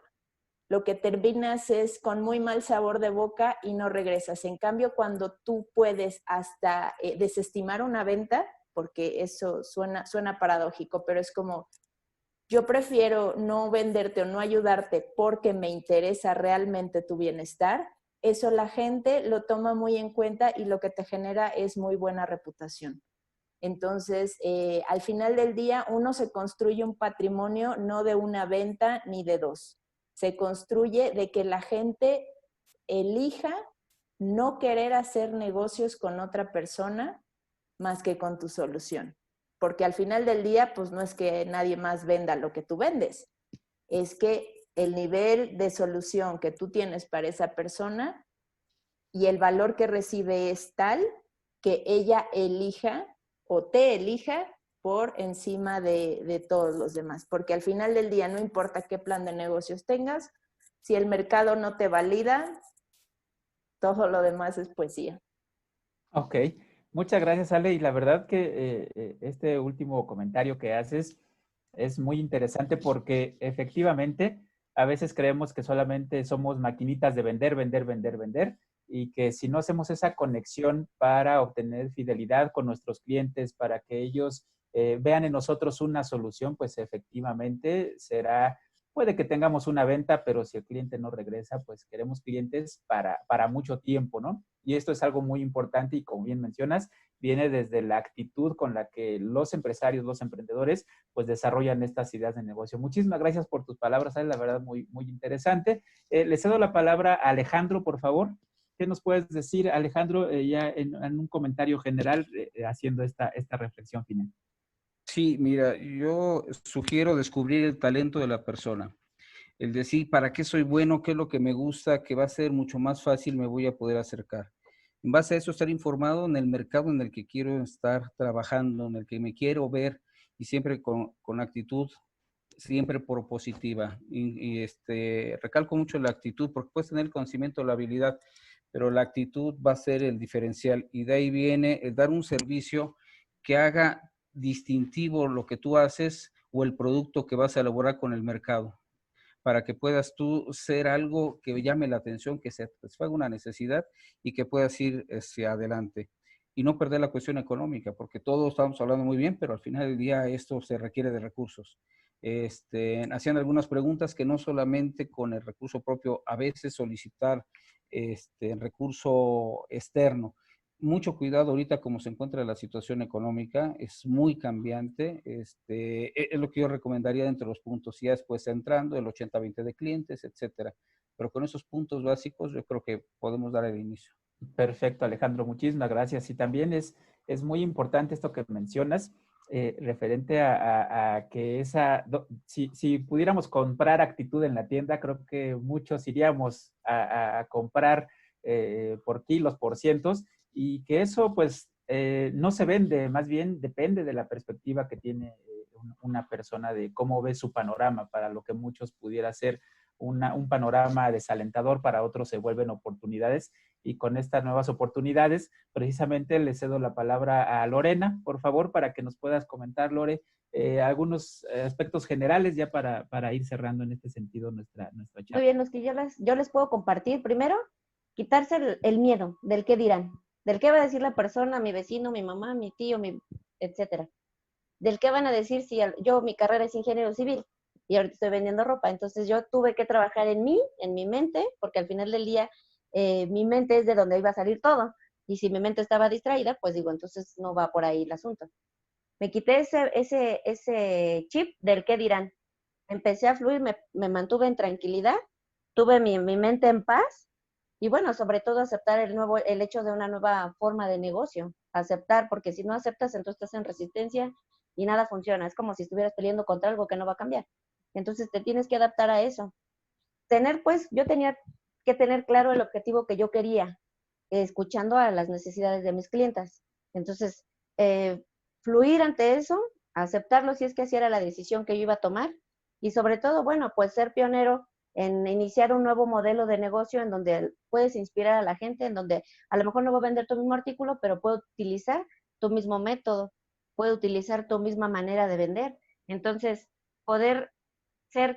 S2: lo que terminas es con muy mal sabor de boca y no regresas. En cambio, cuando tú puedes hasta desestimar una venta, porque eso suena paradójico, pero es como, yo prefiero no venderte o no ayudarte porque me interesa realmente tu bienestar, eso la gente lo toma muy en cuenta y lo que te genera es muy buena reputación. Entonces, al final del día, uno se construye un patrimonio no de una venta ni de 2. Se construye de que la gente elija no querer hacer negocios con otra persona más que con tu solución. Porque al final del día, pues no es que nadie más venda lo que tú vendes, es que el nivel de solución que tú tienes para esa persona y el valor que recibe es tal que ella elija o te elija por encima de todos los demás. Porque al final del día no importa qué plan de negocios tengas, si el mercado no te valida, todo lo demás es poesía.
S3: Ok, muchas gracias, Ale. Y la verdad que este último comentario que haces es muy interesante porque efectivamente a veces creemos que solamente somos maquinitas de vender, vender, vender, vender, y que si no hacemos esa conexión para obtener fidelidad con nuestros clientes, para que ellos vean en nosotros una solución, pues efectivamente será puede que tengamos una venta, pero si el cliente no regresa, pues queremos clientes para mucho tiempo, ¿no? Y esto es algo muy importante y como bien mencionas, viene desde la actitud con la que los empresarios, los emprendedores, pues desarrollan estas ideas de negocio. Muchísimas gracias por tus palabras, Ale, la verdad muy, muy interesante. Le cedo la palabra a Alejandro, por favor. ¿Qué nos puedes decir, Alejandro, ya en un comentario general, haciendo esta reflexión final?
S5: Sí, mira, yo sugiero descubrir el talento de la persona. El decir, ¿para qué soy bueno? ¿Qué es lo que me gusta? Que va a ser mucho más fácil, me voy a poder acercar. En base a eso, estar informado en el mercado en el que quiero estar trabajando, en el que me quiero ver y siempre con actitud, siempre propositiva. Recalco mucho la actitud porque puedes tener el conocimiento, la habilidad, pero la actitud va a ser el diferencial y de ahí viene el dar un servicio que haga distintivo lo que tú haces o el producto que vas a elaborar con el mercado, para que puedas tú ser algo que llame la atención, que satisfaga una necesidad y que puedas ir hacia adelante. Y no perder la cuestión económica, porque todos estamos hablando muy bien, pero al final del día esto se requiere de recursos. Hacían algunas preguntas que no solamente con el recurso propio, a veces solicitar recurso externo. Mucho cuidado ahorita como se encuentra la situación económica, es muy cambiante, es lo que yo recomendaría dentro de los puntos, ya después entrando el 80-20 de clientes, etcétera. Pero con esos puntos básicos yo creo que podemos dar el inicio.
S3: Perfecto, Alejandro, muchísimas gracias. Y también es muy importante esto que mencionas, referente a que si pudiéramos comprar actitud en la tienda, creo que muchos iríamos a comprar por kilos, por cientos, y que eso pues no se vende, más bien depende de la perspectiva que tiene una persona de cómo ve su panorama, para lo que muchos pudiera ser un panorama desalentador, para otros se vuelven oportunidades. Y con estas nuevas oportunidades, precisamente le cedo la palabra a Lorena, por favor, para que nos puedas comentar, Lore, algunos aspectos generales ya para ir cerrando en este sentido nuestra charla.
S6: Muy bien, los que yo les puedo compartir. Primero, quitarse el miedo del qué dirán, del qué va a decir la persona, mi vecino, mi mamá, mi tío, etcétera. Del qué van a decir si mi carrera es ingeniero civil y ahorita estoy vendiendo ropa. Entonces yo tuve que trabajar en mi mente, porque al final del día mi mente es de donde iba a salir todo. Y si mi mente estaba distraída, pues digo, entonces no va por ahí el asunto. Me quité ese chip del qué dirán. Empecé a fluir, me mantuve en tranquilidad, tuve mi mente en paz y bueno, sobre todo aceptar el hecho de una nueva forma de negocio. Aceptar, porque si no aceptas, entonces estás en resistencia y nada funciona. Es como si estuvieras peleando contra algo que no va a cambiar. Entonces te tienes que adaptar a eso. Yo tenía que tener claro el objetivo que yo quería, escuchando a las necesidades de mis clientas. Entonces, fluir ante eso, aceptarlo si es que así era la decisión que yo iba a tomar y sobre todo, bueno, pues ser pionero en iniciar un nuevo modelo de negocio en donde puedes inspirar a la gente, en donde a lo mejor no voy a vender tu mismo artículo, pero puedo utilizar tu mismo método, puedo utilizar tu misma manera de vender. Entonces, poder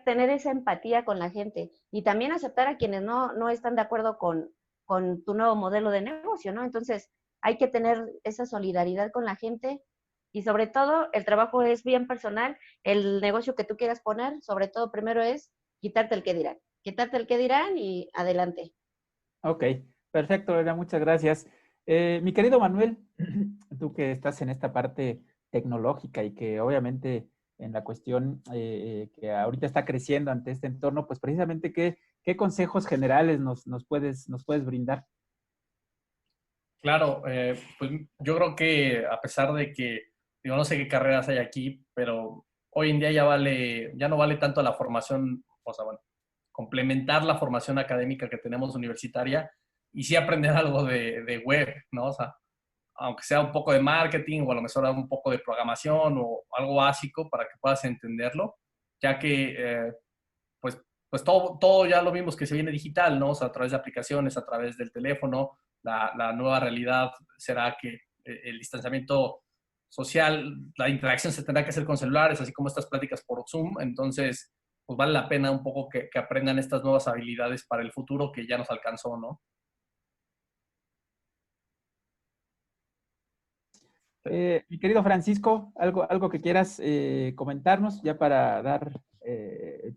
S6: tener esa empatía con la gente y también aceptar a quienes no están de acuerdo con tu nuevo modelo de negocio, ¿no? Entonces, hay que tener esa solidaridad con la gente y sobre todo el trabajo es bien personal, el negocio que tú quieras poner, sobre todo primero es quitarte el qué dirán y adelante.
S3: Ok, perfecto, Lorena, muchas gracias. Mi querido Manuel, tú que estás en esta parte tecnológica y que obviamente en la cuestión que ahorita está creciendo ante este entorno, pues precisamente, ¿qué consejos generales nos puedes brindar?
S4: Claro, pues yo creo que a pesar de que, digo, no sé qué carreras hay aquí, pero hoy en día ya no vale tanto la formación, o sea, bueno, complementar la formación académica que tenemos universitaria y sí aprender algo de web, ¿no? O sea, aunque sea un poco de marketing o a lo mejor un poco de programación o algo básico para que puedas entenderlo, ya que pues, pues todo ya lo vimos que se viene digital, ¿no? O sea, a través de aplicaciones, a través del teléfono, la nueva realidad será que el distanciamiento social, la interacción se tendrá que hacer con celulares, así como estas pláticas por Zoom, entonces pues vale la pena un poco que aprendan estas nuevas habilidades para el futuro que ya nos alcanzó, ¿no?
S3: Mi querido Francisco, algo que quieras comentarnos ya para dar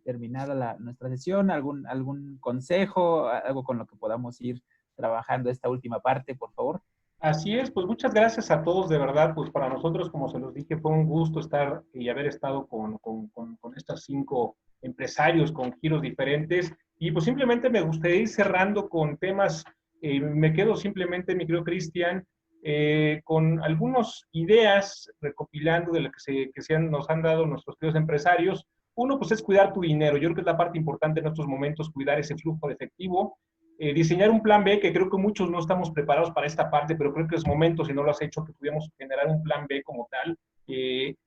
S3: terminada nuestra sesión, algún consejo, algo con lo que podamos ir trabajando esta última parte, por favor.
S1: Así es, pues muchas gracias a todos, de verdad, pues para nosotros, como se los dije, fue un gusto estar y haber estado con estos 5 empresarios con giros diferentes, y pues simplemente me gustaría ir cerrando con temas, me quedo simplemente, mi querido Cristian, con algunas ideas, recopilando de lo nos han dado nuestros queridos empresarios. Uno, pues es cuidar tu dinero. Yo creo que es la parte importante en estos momentos, cuidar ese flujo de efectivo. Diseñar un plan B, que creo que muchos no estamos preparados para esta parte, pero creo que es momento, si no lo has hecho, que pudiéramos generar un plan B como tal.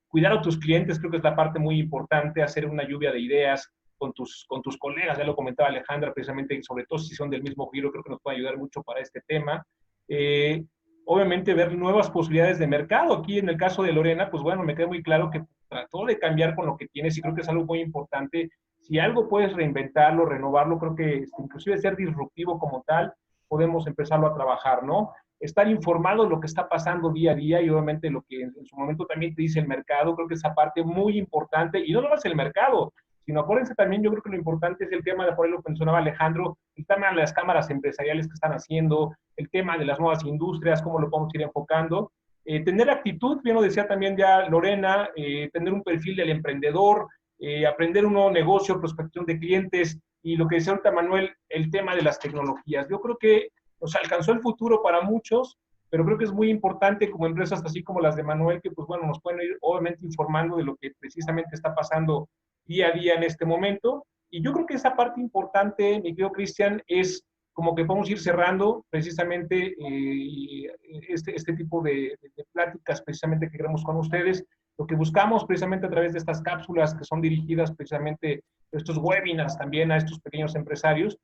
S1: Cuidar a tus clientes, creo que es la parte muy importante, hacer una lluvia de ideas con tus colegas, ya lo comentaba Alejandra, precisamente, y sobre todo si son del mismo giro, creo que nos puede ayudar mucho para este tema. Obviamente, ver nuevas posibilidades de mercado. Aquí, en el caso de Lorena, pues bueno, me queda muy claro que trató de cambiar con lo que tienes, y creo que es algo muy importante. Si algo puedes reinventarlo, renovarlo, creo que inclusive ser disruptivo como tal, podemos empezarlo a trabajar, ¿no? Estar informado de lo que está pasando día a día, y obviamente lo que en su momento también te dice el mercado, creo que esa parte muy importante, y no nomás el mercado, sino acuérdense también, yo creo que lo importante es el tema de, por ahí lo mencionaba Alejandro, el tema de las cámaras empresariales que están haciendo, el tema de las nuevas industrias, cómo lo podemos ir enfocando. Tener actitud, bien lo decía también ya Lorena, tener un perfil del emprendedor, aprender un nuevo negocio, prospección de clientes, y lo que decía ahorita Manuel, el tema de las tecnologías. Yo creo que nos alcanzó el futuro para muchos, pero creo que es muy importante como empresas así como las de Manuel, que pues bueno, nos pueden ir obviamente informando de lo que precisamente está pasando día a día en este momento. Y yo creo que esa parte importante, mi querido Cristian, es como que podemos ir cerrando precisamente este tipo de pláticas precisamente que queremos con ustedes. Lo que buscamos precisamente a través de estas cápsulas que son dirigidas precisamente, estos webinars también a estos pequeños empresarios,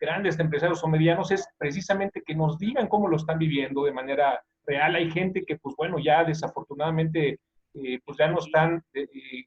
S1: grandes empresarios o medianos, es precisamente que nos digan cómo lo están viviendo de manera real. Hay gente que, pues bueno, ya desafortunadamente, pues ya no están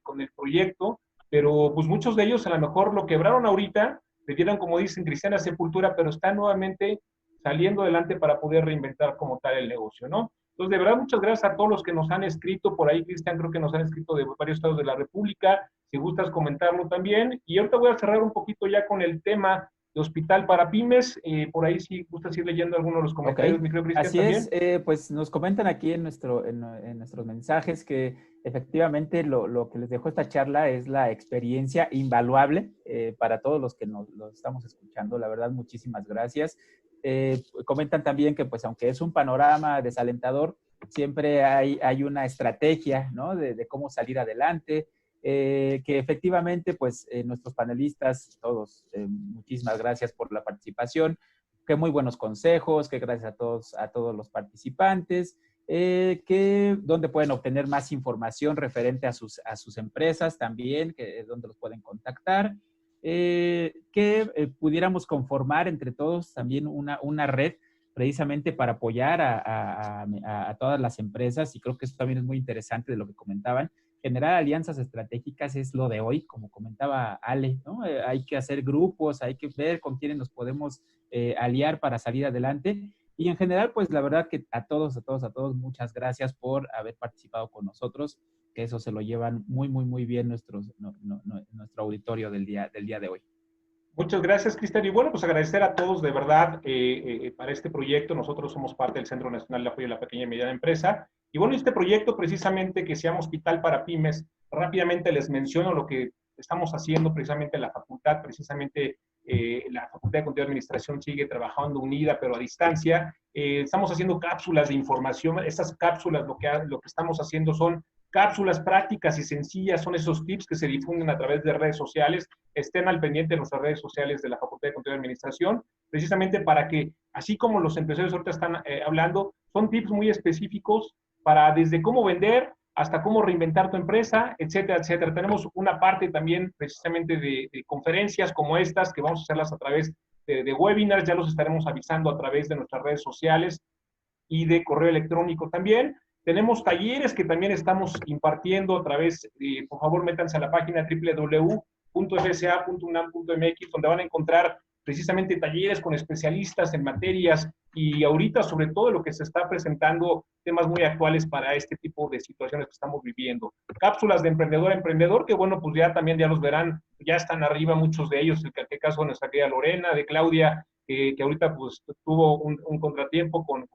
S1: con el proyecto, pero pues muchos de ellos a lo mejor lo quebraron ahorita, le dieron, como dicen, cristiana sepultura, pero están nuevamente saliendo adelante para poder reinventar como tal el negocio, ¿no? Entonces, de verdad, muchas gracias a todos los que nos han escrito por ahí, Cristian, creo que nos han escrito de varios estados de la República, si gustas comentarlo también. Y ahorita voy a cerrar un poquito ya con el tema de Hospital para Pymes, por ahí si gustas ir leyendo algunos de los comentarios, mi querido Cristian.
S3: Así
S1: también.
S3: Es, pues nos comentan aquí en nuestros mensajes que efectivamente lo que les dejó esta charla es la experiencia invaluable para todos los que nos estamos escuchando. La verdad, muchísimas gracias. Comentan también que pues aunque es un panorama desalentador, siempre hay una estrategia, ¿no? de cómo salir adelante, que efectivamente pues nuestros panelistas, todos, muchísimas gracias por la participación, que muy buenos consejos, que gracias a todos los participantes, que donde pueden obtener más información referente a sus empresas también, que donde los pueden contactar. Que pudiéramos conformar entre todos también una red precisamente para apoyar a todas las empresas, y creo que eso también es muy interesante de lo que comentaban. Generar alianzas estratégicas es lo de hoy, como comentaba Ale, ¿no? Hay que hacer grupos, hay que ver con quiénes nos podemos aliar para salir adelante. Y en general, pues la verdad que a todos, muchas gracias por haber participado con nosotros, que eso se lo llevan muy bien nuestro auditorio del día de hoy.
S1: Muchas gracias, Cristian. Y bueno, pues agradecer a todos de verdad para este proyecto. Nosotros somos parte del Centro Nacional de Apoyo a la Pequeña y Mediana Empresa. Y bueno, este proyecto precisamente que se llama Hospital para Pymes, rápidamente les menciono lo que estamos haciendo precisamente en la facultad. Precisamente la Facultad de Contaduría y Administración sigue trabajando unida, pero a distancia. Estamos haciendo cápsulas de información. Estas cápsulas lo que estamos haciendo son cápsulas prácticas y sencillas, son esos tips que se difunden a través de redes sociales. Estén al pendiente de nuestras redes sociales de la Facultad de Contaduría y Administración, precisamente para que, así como los empresarios ahorita están hablando, son tips muy específicos para desde cómo vender hasta cómo reinventar tu empresa, etcétera, etcétera. Tenemos una parte también precisamente de conferencias como estas, que vamos a hacerlas a través de webinars, ya los estaremos avisando a través de nuestras redes sociales y de correo electrónico también. Tenemos talleres que también estamos impartiendo a través, por favor, métanse a la página www.fsa.unam.mx, donde van a encontrar precisamente talleres con especialistas en materias y ahorita sobre todo lo que se está presentando, temas muy actuales para este tipo de situaciones que estamos viviendo. Cápsulas de emprendedor a emprendedor, que bueno, pues ya también ya los verán, ya están arriba muchos de ellos, en el caso de nuestra querida Lorena, de Claudia, que ahorita pues tuvo un contratiempo con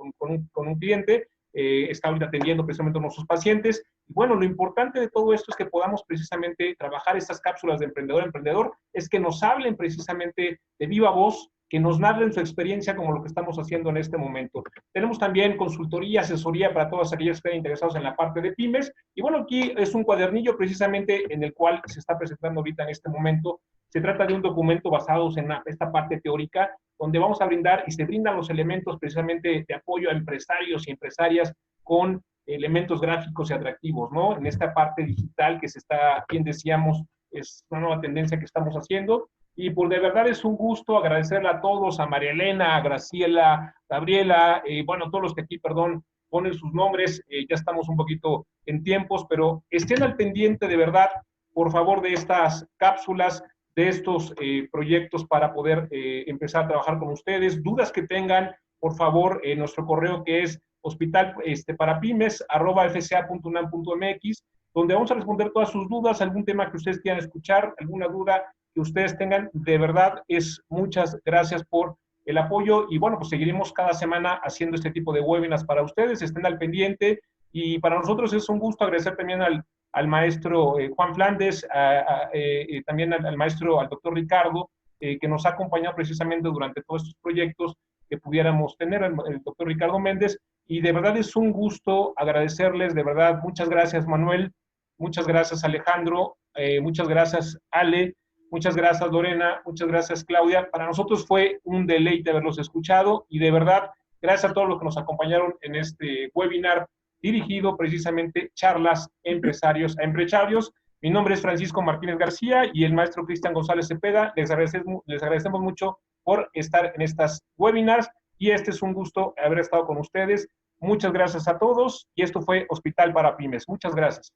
S1: un cliente, está ahorita atendiendo precisamente a nuestros pacientes. Y bueno, lo importante de todo esto es que podamos precisamente trabajar estas cápsulas de emprendedor a emprendedor, es que nos hablen precisamente de viva voz, que nos narren su experiencia como lo que estamos haciendo en este momento. Tenemos también consultoría, asesoría para todos aquellos que estén interesados en la parte de pymes. Y bueno, aquí es un cuadernillo precisamente en el cual se está presentando ahorita en este momento. Se trata de un documento basado en esta parte teórica, donde vamos a brindar y se brindan los elementos precisamente de apoyo a empresarios y empresarias con elementos gráficos y atractivos, ¿no? En esta parte digital que se está, bien decíamos, es una nueva tendencia que estamos haciendo. Y pues de verdad es un gusto agradecerle a todos, a María Elena, a Graciela, Gabriela, bueno, todos los que aquí, perdón, ponen sus nombres, ya estamos un poquito en tiempos, pero estén al pendiente de verdad, por favor, de estas cápsulas, de estos proyectos para poder empezar a trabajar con ustedes. Dudas que tengan, por favor, nuestro correo que es hospitalparapymes@fca.unam.mx, donde vamos a responder todas sus dudas, algún tema que ustedes quieran escuchar, alguna duda que ustedes tengan. De verdad, muchas gracias por el apoyo y bueno, pues seguiremos cada semana haciendo este tipo de webinars para ustedes, estén al pendiente y para nosotros es un gusto. Agradecer también al maestro Juan Flandes, también al maestro, al doctor Ricardo, que nos ha acompañado precisamente durante todos estos proyectos que pudiéramos tener, el doctor Ricardo Méndez, y de verdad es un gusto agradecerles, de verdad, muchas gracias Manuel, muchas gracias Alejandro, muchas gracias Ale, muchas gracias Lorena, muchas gracias Claudia. Para nosotros fue un deleite haberlos escuchado y de verdad, gracias a todos los que nos acompañaron en este webinar dirigido precisamente charlas empresarios a empresarios. Mi nombre es Francisco Martínez García y el maestro Cristian González Cepeda. Les agradecemos mucho por estar en estas webinars y este es un gusto haber estado con ustedes. Muchas gracias a todos y esto fue Hospital para Pymes. Muchas gracias.